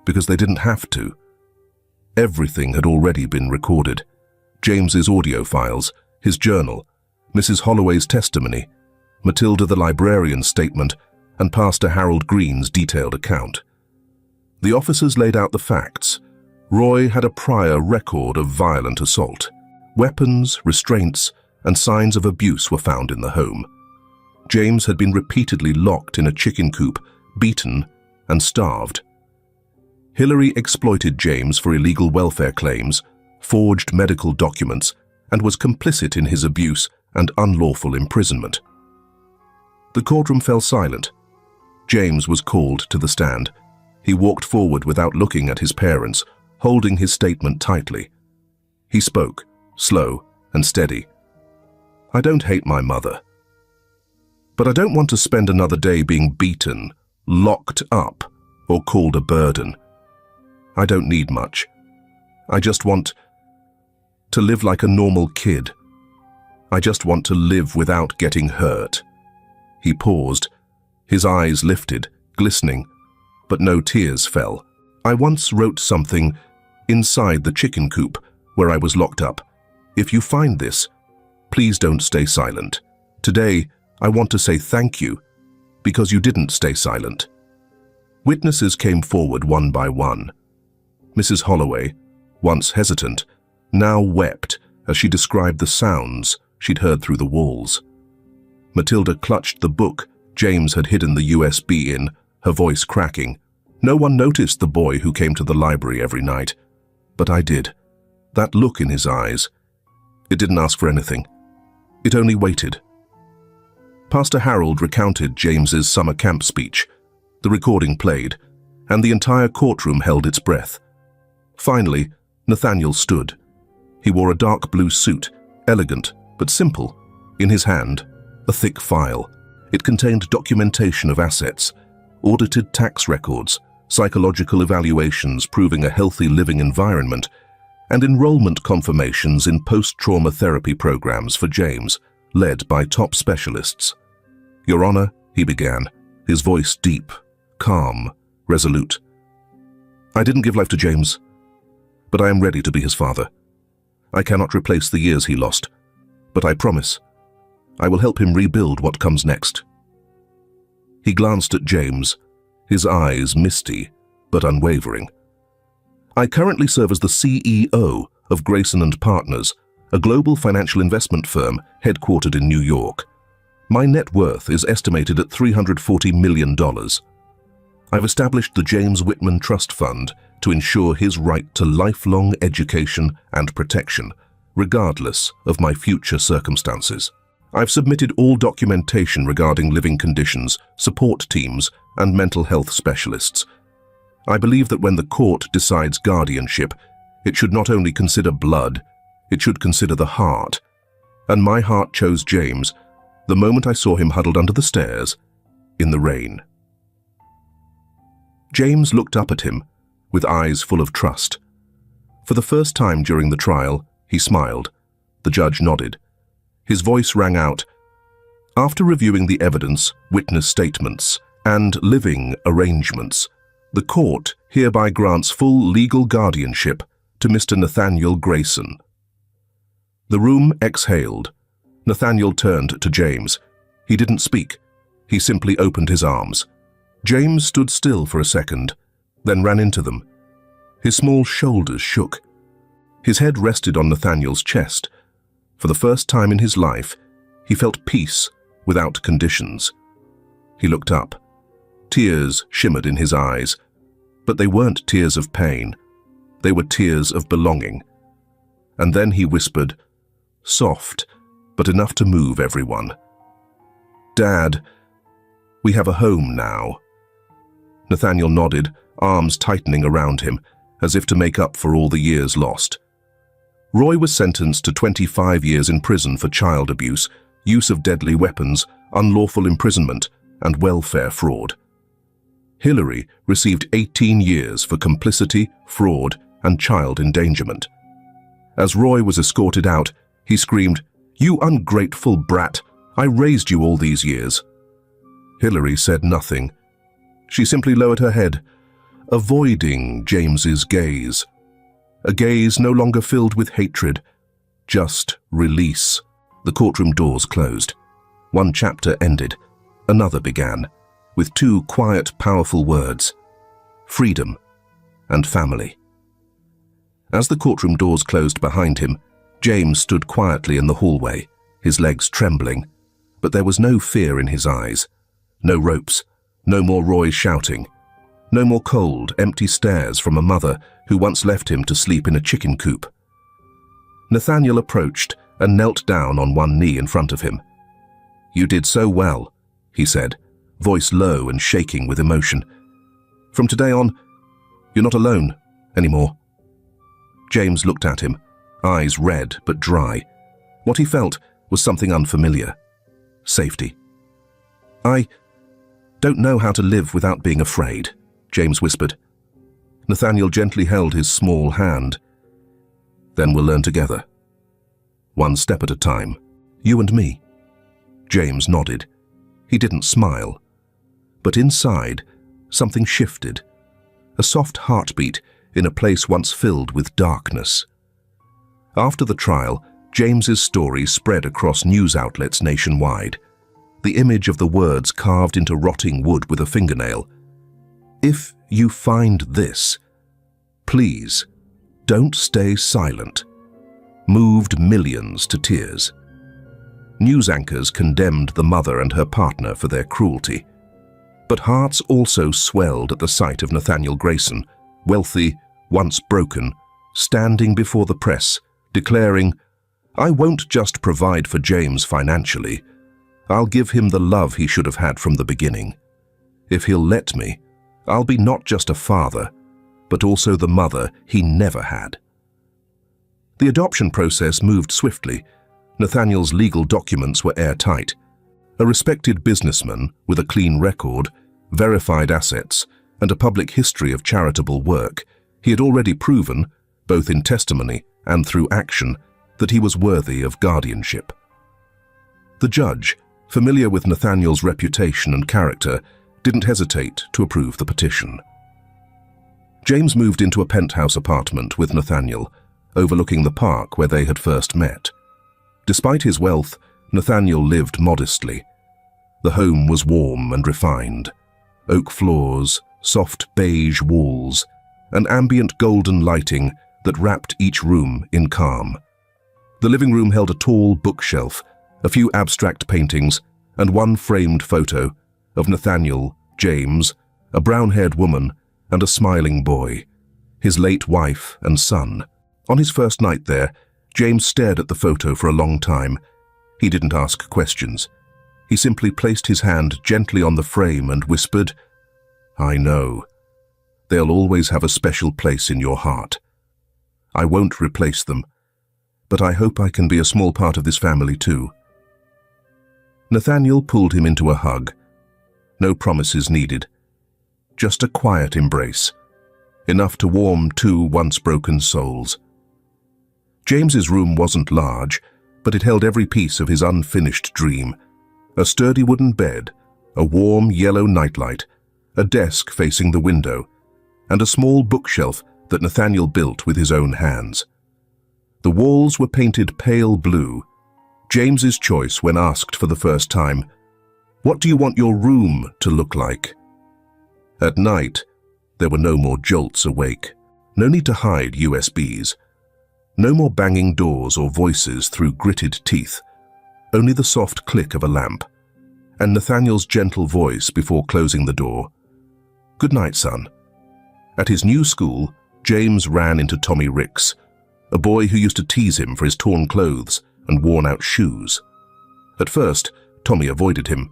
because they didn't have to. Everything had already been recorded. James's audio files, his journal, Mrs. Holloway's testimony, Matilda the librarian's statement, and Pastor Harold Green's detailed account. The officers laid out the facts. Roy had a prior record of violent assault. Weapons, restraints, and signs of abuse were found in the home. James had been repeatedly locked in a chicken coop, beaten, and starved. Hilary exploited James for illegal welfare claims, forged medical documents, and was complicit in his abuse and unlawful imprisonment. The courtroom fell silent. James was called to the stand. He walked forward without looking at his parents, holding his statement tightly. He spoke, slow and steady. "I don't hate my mother. But I don't want to spend another day being beaten, locked up, or called a burden. I don't need much. I just want to live like a normal kid. I just want to live without getting hurt." He paused, his eyes lifted, glistening, but no tears fell. "I once wrote something inside the chicken coop where I was locked up. If you find this, please don't stay silent. Today, I want to say thank you, because you didn't stay silent." Witnesses came forward one by one. Mrs. Holloway, once hesitant, now wept as she described the sounds she'd heard through the walls. Matilda clutched the book James had hidden the USB in, her voice cracking. "No one noticed the boy who came to the library every night. But I did. That look in his eyes. It didn't ask for anything. It only waited." Pastor Harold recounted James's summer camp speech. The recording played, and the entire courtroom held its breath. Finally, Nathaniel stood. He wore a dark blue suit, elegant but simple. In his hand, a thick file. It contained documentation of assets, audited tax records, psychological evaluations proving a healthy living environment, and enrollment confirmations in post-trauma therapy programs for James, led by top specialists. "Your Honor," he began, his voice deep, calm, resolute. "I didn't give life to James, but I am ready to be his father. I cannot replace the years he lost, but I promise I will help him rebuild what comes next." He glanced at James, his eyes misty but unwavering. "I currently serve as the CEO of Grayson & Partners, a global financial investment firm headquartered in New York. My net worth is estimated at $340 million. I've established the James Whitman Trust Fund to ensure his right to lifelong education and protection, regardless of my future circumstances. I've submitted all documentation regarding living conditions, support teams, and mental health specialists. I believe that when the court decides guardianship, it should not only consider blood, it should consider the heart. And my heart chose James the moment I saw him huddled under the stairs in the rain." James looked up at him with eyes full of trust. For the first time during the trial, he smiled. The judge nodded. His voice rang out, "After reviewing the evidence, witness statements, and living arrangements, the court hereby grants full legal guardianship to Mr. Nathaniel Grayson." The room exhaled. Nathaniel turned to James. He didn't speak. He simply opened his arms. James stood still for a second, then ran into them. His small shoulders shook. His head rested on Nathaniel's chest. For the first time in his life, he felt peace without conditions. He looked up. Tears shimmered in his eyes, but they weren't tears of pain. They were tears of belonging. And then he whispered, soft, but enough to move everyone. "Dad, we have a home now." Nathaniel nodded, arms tightening around him, as if to make up for all the years lost. Roy was sentenced to 25 years in prison for child abuse, use of deadly weapons, unlawful imprisonment, and welfare fraud. Hillary received 18 years for complicity, fraud, and child endangerment. As Roy was escorted out, he screamed, "You ungrateful brat! I raised you all these years." Hillary said nothing. She simply lowered her head, avoiding James's gaze. A gaze no longer filled with hatred, just release. The courtroom doors closed. One chapter ended, another began, with two quiet, powerful words: freedom and family. As the courtroom doors closed behind him, James stood quietly in the hallway, his legs trembling, but there was no fear in his eyes. No ropes, no more Roy shouting, no more cold, empty stares from a mother who once left him to sleep in a chicken coop. Nathaniel approached and knelt down on one knee in front of him. "You did so well," he said, voice low and shaking with emotion. "From today on, you're not alone anymore." James looked at him, eyes red but dry. What he felt was something unfamiliar. Safety. "I don't know how to live without being afraid," James whispered. Nathaniel gently held his small hand. "Then we'll learn together. One step at a time. You and me." James nodded. He didn't smile. But inside, something shifted. A soft heartbeat in a place once filled with darkness. After the trial, James's story spread across news outlets nationwide. The image of the words carved into rotting wood with a fingernail. "If you find this, please, don't stay silent," moved millions to tears. News anchors condemned the mother and her partner for their cruelty. But hearts also swelled at the sight of Nathaniel Grayson, wealthy, once broken, standing before the press, declaring, "I won't just provide for James financially. I'll give him the love he should have had from the beginning. If he'll let me, I'll be not just a father, but also the mother he never had." The adoption process moved swiftly. Nathaniel's legal documents were airtight. A respected businessman with a clean record, verified assets, and a public history of charitable work, he had already proven, both in testimony and through action, that he was worthy of guardianship. The judge, familiar with Nathaniel's reputation and character, didn't hesitate to approve the petition. James moved into a penthouse apartment with Nathaniel, overlooking the park where they had first met. Despite his wealth, Nathaniel lived modestly. The home was warm and refined. Oak floors, soft beige walls, and ambient golden lighting that wrapped each room in calm. The living room held a tall bookshelf, a few abstract paintings, and one framed photo of Nathaniel, James, a brown-haired woman, and a smiling boy, his late wife and son. On his first night there, James stared at the photo for a long time. He didn't ask questions. He simply placed his hand gently on the frame and whispered, "I know. They'll always have a special place in your heart. I won't replace them, but I hope I can be a small part of this family too." Nathaniel pulled him into a hug. No promises needed. Just a quiet embrace, enough to warm two once broken souls. James's room wasn't large, but it held every piece of his unfinished dream. A sturdy wooden bed, a warm yellow nightlight, a desk facing the window, and a small bookshelf that Nathaniel built with his own hands. The walls were painted pale blue, James's choice when asked for the first time, "What do you want your room to look like?" At night, there were no more jolts awake. No need to hide USBs. No more banging doors or voices through gritted teeth. Only the soft click of a lamp, and Nathaniel's gentle voice before closing the door. "Good night, son." At his new school, James ran into Tommy Ricks, a boy who used to tease him for his torn clothes and worn-out shoes. At first, Tommy avoided him,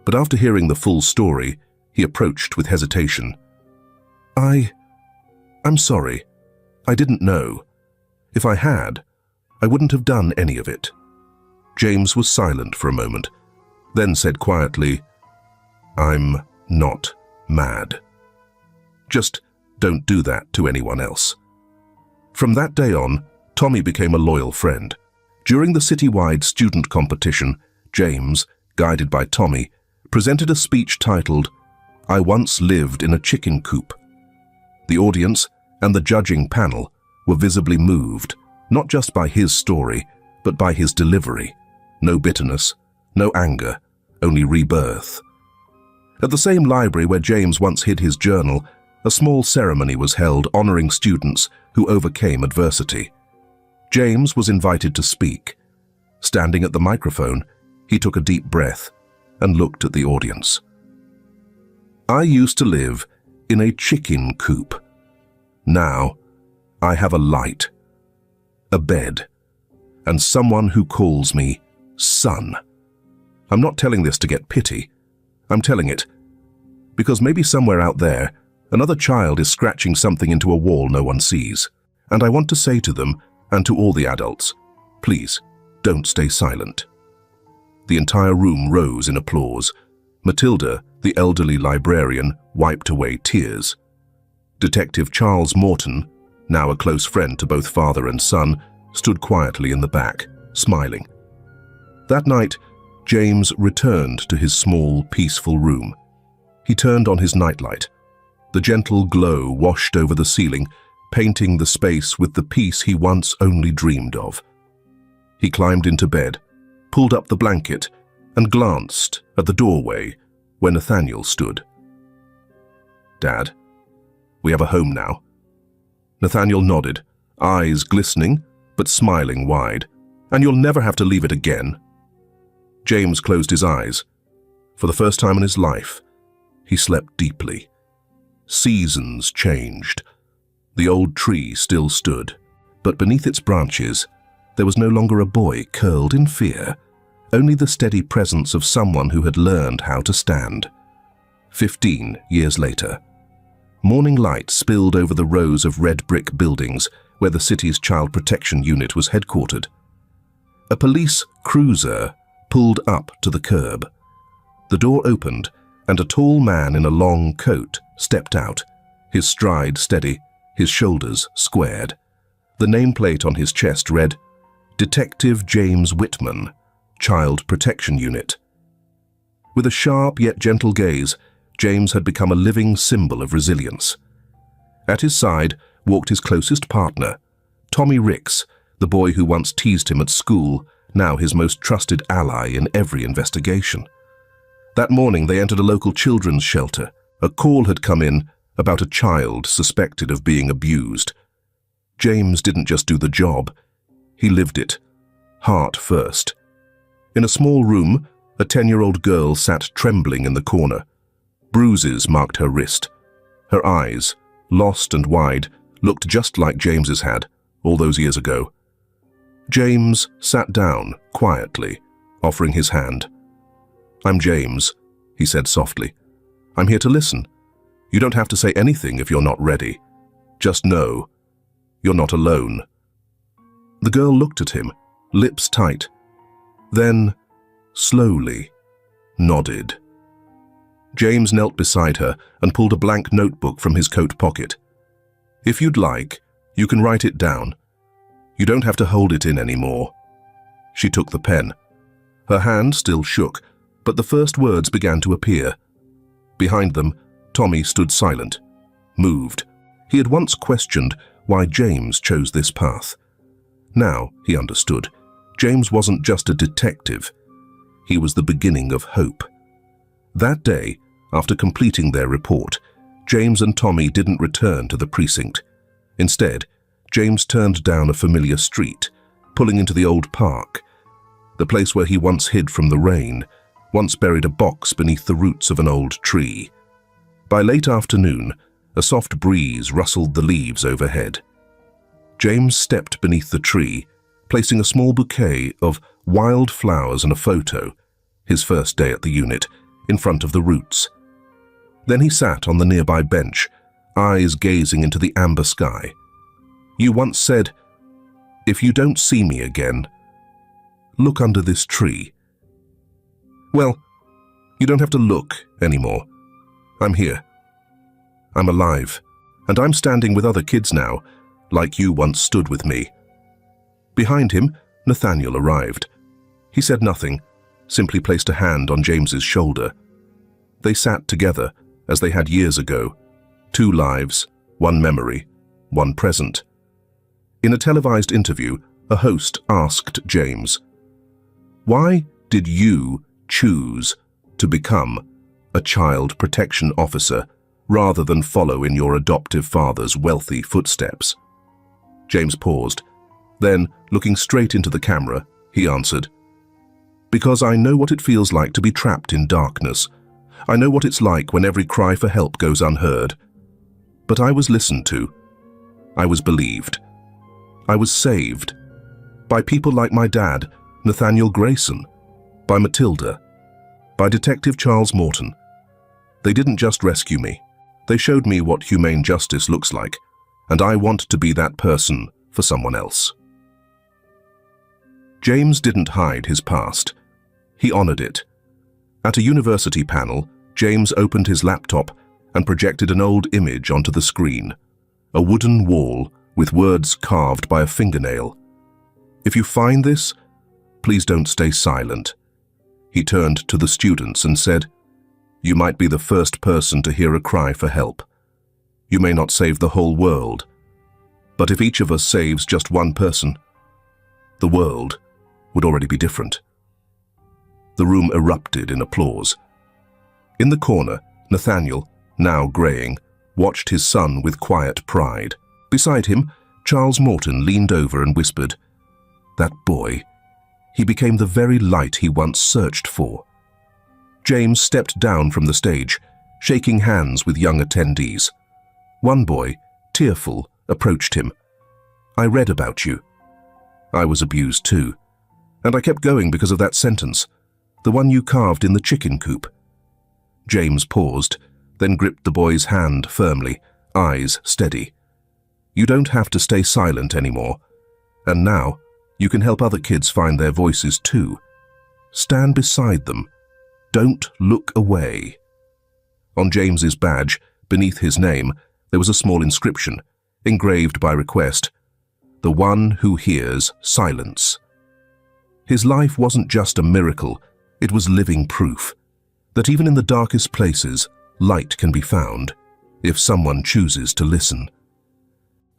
but after hearing the full story, he approached with hesitation. I'm sorry. I didn't know. If I had, I wouldn't have done any of it." James was silent for a moment, then said quietly, "I'm not mad. Just don't do that to anyone else." From that day on, Tommy became a loyal friend. During the citywide student competition, James, guided by Tommy, presented a speech titled, "I Once Lived in a Chicken Coop." The audience and the judging panel were visibly moved, not just by his story, but by his delivery. No bitterness, no anger, only rebirth. At the same library where James once hid his journal, a small ceremony was held honoring students who overcame adversity. James was invited to speak. Standing at the microphone, he took a deep breath and looked at the audience. "I used to live in a chicken coop. Now, I have a light, a bed, and someone who calls me son. I'm not telling this to get pity. I'm telling it because maybe somewhere out there, another child is scratching something into a wall no one sees. And I want to say to them, and to all the adults, please, don't stay silent." The entire room rose in applause. Matilda, the elderly librarian, wiped away tears. Detective Charles Morton, now a close friend to both father and son, stood quietly in the back, smiling. That night, James returned to his small, peaceful room. He turned on his nightlight. The gentle glow washed over the ceiling, painting the space with the peace he once only dreamed of. He climbed into bed, pulled up the blanket, and glanced at the doorway where Nathaniel stood. "Dad, we have a home now." Nathaniel nodded, eyes glistening, but smiling wide. "And you'll never have to leave it again." James closed his eyes. For the first time in his life, he slept deeply. Seasons changed. The old tree still stood, but beneath its branches, there was no longer a boy curled in fear, only the steady presence of someone who had learned how to stand. 15 years later, morning light spilled over the rows of red brick buildings where the city's child protection unit was headquartered. A police cruiser pulled up to the curb. The door opened, and a tall man in a long coat stepped out, his stride steady, his shoulders squared. The nameplate on his chest read, "Detective James Whitman, Child Protection Unit." With a sharp yet gentle gaze, James had become a living symbol of resilience. At his side walked his closest partner, Tommy Ricks, the boy who once teased him at school, now his most trusted ally in every investigation. That morning they entered a local children's shelter. A call had come in about a child suspected of being abused. James didn't just do the job, he lived it, heart first. In a small room, a 10-year-old girl sat trembling in the corner. Bruises marked her wrist. Her eyes, lost and wide, looked just like James's had, all those years ago. James sat down quietly, offering his hand. "I'm James," he said softly. "I'm here to listen. You don't have to say anything if you're not ready. Just know, you're not alone." The girl looked at him, lips tight, then, slowly, nodded. James knelt beside her and pulled a blank notebook from his coat pocket. "If you'd like, you can write it down. You don't have to hold it in anymore." She took the pen. Her hand still shook, but the first words began to appear. Behind them, Tommy stood silent, moved. He had once questioned why James chose this path. Now, he understood, James wasn't just a detective. He was the beginning of hope. That day, after completing their report, James and Tommy didn't return to the precinct. Instead, James turned down a familiar street, pulling into the old park, the place where he once hid from the rain, once buried a box beneath the roots of an old tree. By late afternoon, a soft breeze rustled the leaves overhead. James stepped beneath the tree, placing a small bouquet of wild flowers and a photo, his first day at the unit, in front of the roots. Then he sat on the nearby bench, eyes gazing into the amber sky. "You once said, 'If you don't see me again, look under this tree.' Well, you don't have to look anymore. I'm here. I'm alive, and I'm standing with other kids now, like you once stood with me." Behind him, Nathaniel arrived. He said nothing, simply placed a hand on James's shoulder. They sat together, as they had years ago. 2 lives, 1 memory, 1 present. In a televised interview, a host asked James, "Why did you choose to become a child protection officer rather than follow in your adoptive father's wealthy footsteps?" James paused. Then, looking straight into the camera, he answered, "Because I know what it feels like to be trapped in darkness. I know what it's like when every cry for help goes unheard. But I was listened to. I was believed. I was saved. By people like my dad, Nathaniel Grayson. By Matilda. By Detective Charles Morton. They didn't just rescue me. They showed me what humane justice looks like, and I want to be that person for someone else." James didn't hide his past. He honored it. At a university panel, James opened his laptop and projected an old image onto the screen, a wooden wall with words carved by a fingernail. "If you find this, please don't stay silent." He turned to the students and said, "You might be the first person to hear a cry for help. You may not save the whole world, but if each of us saves just 1 person, the world would already be different." The room erupted in applause. In the corner, Nathaniel, now graying, watched his son with quiet pride. Beside him, Charles Morton leaned over and whispered, "That boy, he became the very light he once searched for." James stepped down from the stage, shaking hands with young attendees. One boy, tearful, approached him. "I read about you. I was abused too. And I kept going because of that sentence, the one you carved in the chicken coop." James paused, then gripped the boy's hand firmly, eyes steady. "You don't have to stay silent anymore. And now, you can help other kids find their voices too. Stand beside them. Don't look away." On James's badge, beneath his name, there was a small inscription, engraved by request, "The one who hears silence." His life wasn't just a miracle, it was living proof that even in the darkest places, light can be found if someone chooses to listen.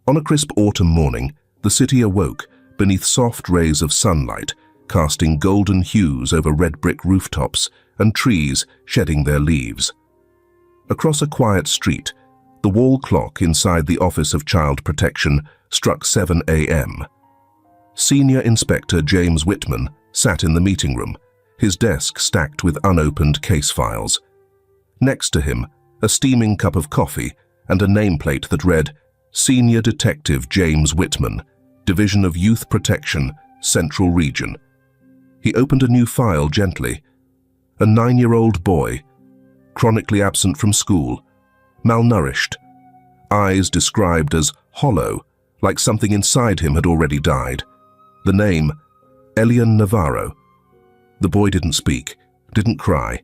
On a crisp autumn morning, the city awoke beneath soft rays of sunlight, casting golden hues over red brick rooftops and trees shedding their leaves. Across a quiet street, the wall clock inside the Office of Child Protection struck 7 a.m. Senior Inspector James Whitman sat in the meeting room, his desk stacked with unopened case files. Next to him, a steaming cup of coffee and a nameplate that read, "Senior Detective James Whitman, Division of Youth Protection, Central Region." He opened a new file gently. A 9-year-old boy, chronically absent from school, malnourished, eyes described as hollow, like something inside him had already died. The name, Elian Navarro. The boy didn't speak, didn't cry,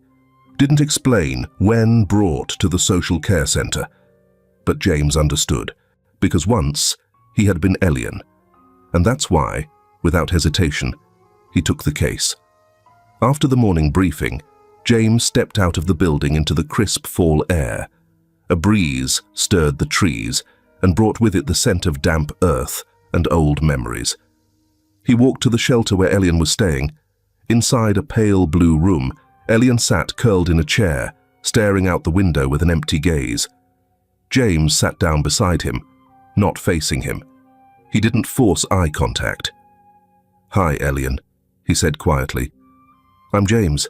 didn't explain when brought to the social care center. But James understood, because once he had been Elian. And that's why, without hesitation, he took the case. After the morning briefing, James stepped out of the building into the crisp fall air. A breeze stirred the trees and brought with it the scent of damp earth and old memories. He walked to the shelter where Elian was staying. Inside a pale blue room, Elian sat curled in a chair, staring out the window with an empty gaze. James sat down beside him, not facing him. He didn't force eye contact. "Hi, Elian," he said quietly. "I'm James.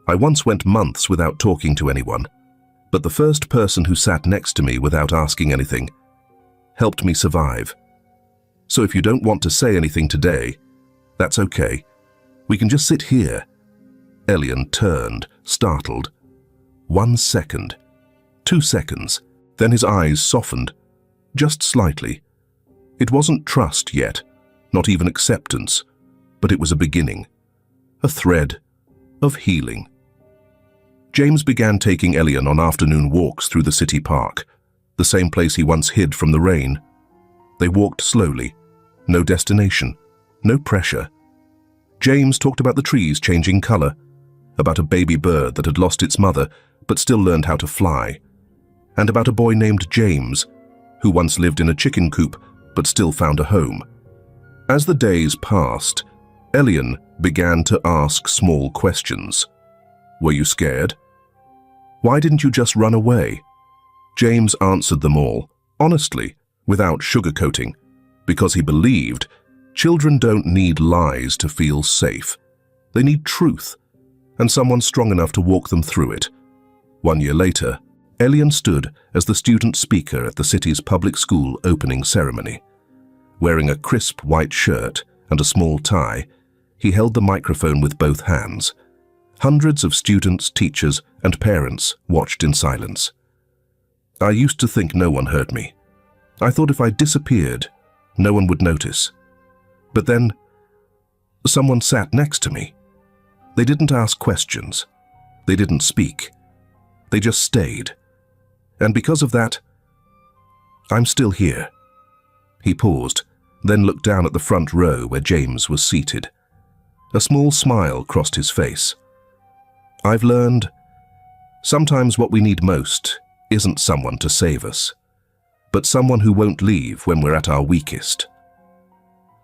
I once went months without talking to anyone, but the first person who sat next to me without asking anything helped me survive. So if you don't want to say anything today, that's okay. We can just sit here." Elian turned, startled. 1 second, 2 seconds, then his eyes softened, just slightly. It wasn't trust yet, not even acceptance, but it was a beginning, a thread of healing. James began taking Elian on afternoon walks through the city park, the same place he once hid from the rain. They walked slowly, no destination, no pressure. James talked about the trees changing color, about a baby bird that had lost its mother but still learned how to fly, and about a boy named James who once lived in a chicken coop but still found a home. As the days passed, Elian began to ask small questions. "Were you scared? Why didn't you just run away?" James answered them all, honestly, without sugarcoating, because he believed children don't need lies to feel safe. They need truth, and someone strong enough to walk them through it. 1 year later, Elian stood as the student speaker at the city's public school opening ceremony. Wearing a crisp white shirt and a small tie, he held the microphone with both hands. Hundreds of students, teachers, and parents watched in silence. "I used to think no one heard me. I thought if I disappeared, no one would notice. But then, someone sat next to me. They didn't ask questions. They didn't speak. They just stayed. And because of that, I'm still here." He paused, then looked down at the front row where James was seated. A small smile crossed his face. "I've learned sometimes what we need most isn't someone to save us, but someone who won't leave when we're at our weakest."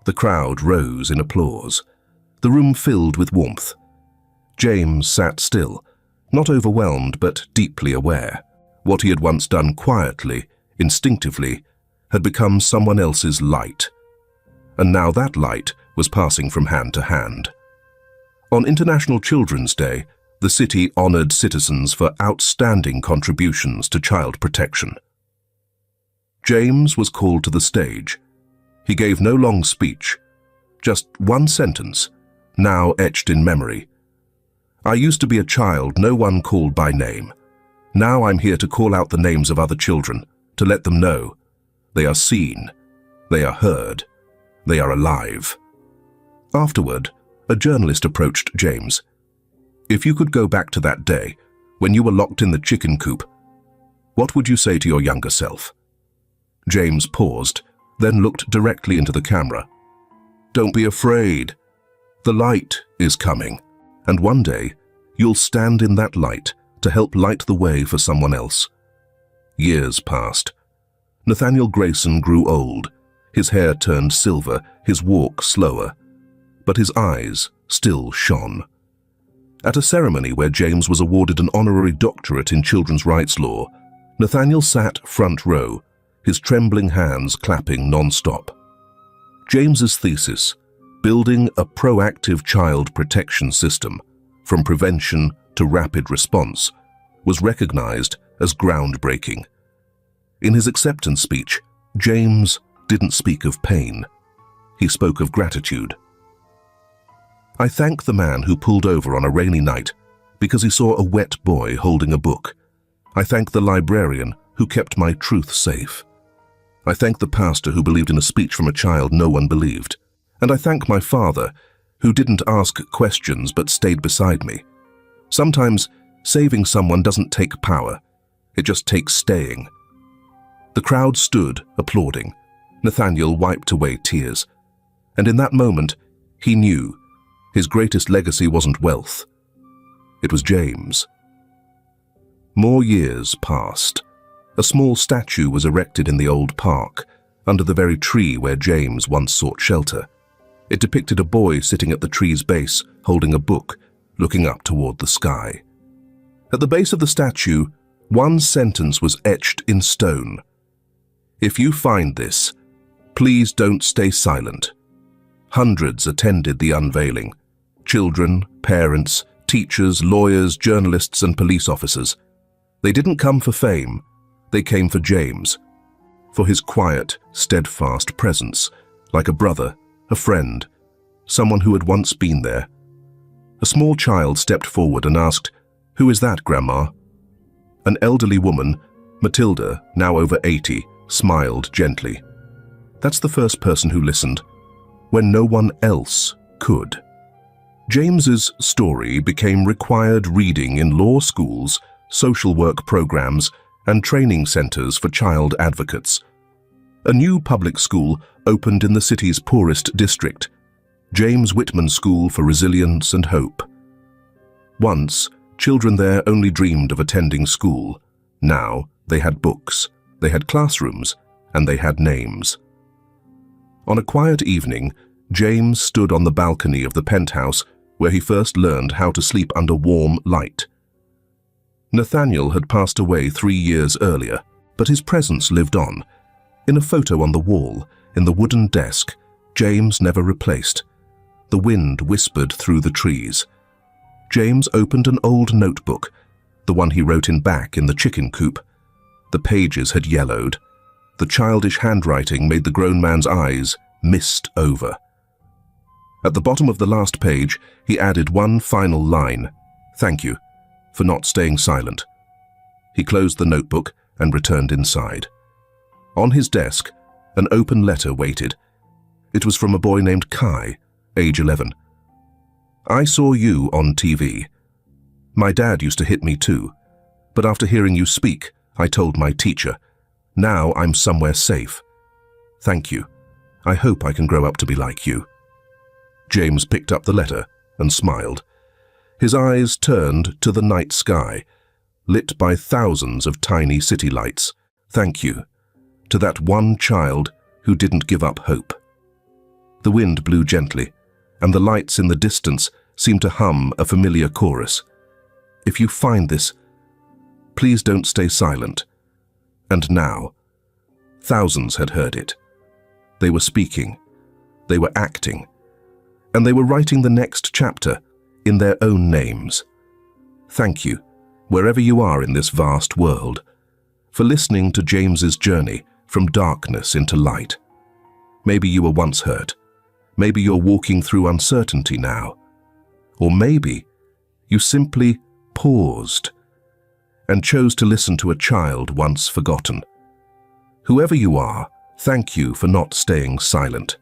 The crowd rose in applause. The room filled with warmth. James sat still, not overwhelmed but deeply aware. What he had once done quietly, instinctively, had become someone else's light. And now that light was passing from hand to hand. On International Children's Day, the city honored citizens for outstanding contributions to child protection. James was called to the stage. He gave no long speech, just one sentence, now etched in memory. "I used to be a child no one called by name. Now I'm here to call out the names of other children, to let them know they are seen, they are heard, they are alive." Afterward, a journalist approached James. "If you could go back to that day, when you were locked in the chicken coop, what would you say to your younger self?" James paused, then looked directly into the camera. "Don't be afraid. The light is coming, and one day you'll stand in that light to help light the way for someone else." Years passed. Nathaniel Grayson grew old. His hair turned silver, his walk slower, but his eyes still shone. At a ceremony where James was awarded an honorary doctorate in children's rights law, Nathaniel sat front row, his trembling hands clapping non-stop. James's thesis, building a proactive child protection system, from prevention to rapid response, was recognized as groundbreaking. In his acceptance speech, James didn't speak of pain. He spoke of gratitude. "I thank the man who pulled over on a rainy night because he saw a wet boy holding a book. I thank the librarian who kept my truth safe. I thank the pastor who believed in a speech from a child no one believed. And I thank my father who didn't ask questions but stayed beside me. Sometimes saving someone doesn't take power. It just takes staying." The crowd stood, applauding. Nathaniel wiped away tears. And in that moment, he knew his greatest legacy wasn't wealth. It was James. More years passed. A small statue was erected in the old park, under the very tree where James once sought shelter. It depicted a boy sitting at the tree's base, holding a book, looking up toward the sky. At the base of the statue, one sentence was etched in stone. If you find this, please don't stay silent. Hundreds attended the unveiling. Children, parents, teachers, lawyers, journalists, and police officers. They didn't come for fame. They came for James. For his quiet, steadfast presence, like a brother, a friend, someone who had once been there. A small child stepped forward and asked, "Who is that, Grandma?" An elderly woman, Matilda, now over 80, smiled gently. That's the first person who listened, when no one else could. James's story became required reading in law schools, social work programs, and training centers for child advocates. A new public school opened in the city's poorest district, James Whitman School for Resilience and Hope. Once, children there only dreamed of attending school. Now, they had books, they had classrooms, and they had names. On a quiet evening, James stood on the balcony of the penthouse where he first learned how to sleep under warm light. Nathaniel had passed away 3 years earlier, but his presence lived on. In a photo on the wall, in the wooden desk, James never replaced. The wind whispered through the trees. James opened an old notebook, the one he wrote in back in the chicken coop. The pages had yellowed. The childish handwriting made the grown man's eyes mist over. At the bottom of the last page, he added one final line, "Thank you for not staying silent." He closed the notebook and returned inside. On his desk, an open letter waited. It was from a boy named Kai, age 11. "I saw you on TV. My dad used to hit me too, but after hearing you speak, I told my teacher. Now I'm somewhere safe. Thank you. I hope I can grow up to be like you." James picked up the letter and smiled. His eyes turned to the night sky, lit by thousands of tiny city lights. Thank you to that one child who didn't give up hope. The wind blew gently, and the lights in the distance seemed to hum a familiar chorus. If you find this, please don't stay silent. And now, thousands had heard it. They were speaking, they were acting, and they were writing the next chapter in their own names. Thank you, wherever you are in this vast world, for listening to James's journey from darkness into light. Maybe you were once hurt. Maybe you're walking through uncertainty now. Or maybe you simply paused and chose to listen to a child once forgotten. Whoever you are, thank you for not staying silent.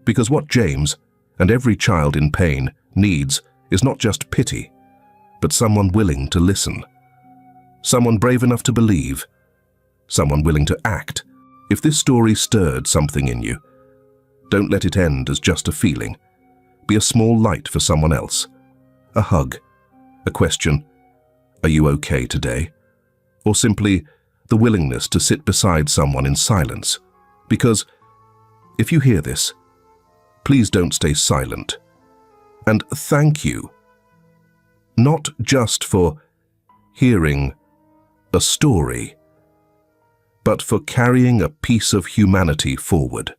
Because what James and every child in pain needs is not just pity, but someone willing to listen. Someone brave enough to believe. Someone willing to act. If this story stirred something in you, don't let it end as just a feeling. Be a small light for someone else. A hug, a question, "Are you okay today?" Or simply the willingness to sit beside someone in silence. Because if you hear this, please don't stay silent. And thank you, not just for hearing a story, but for carrying a piece of humanity forward.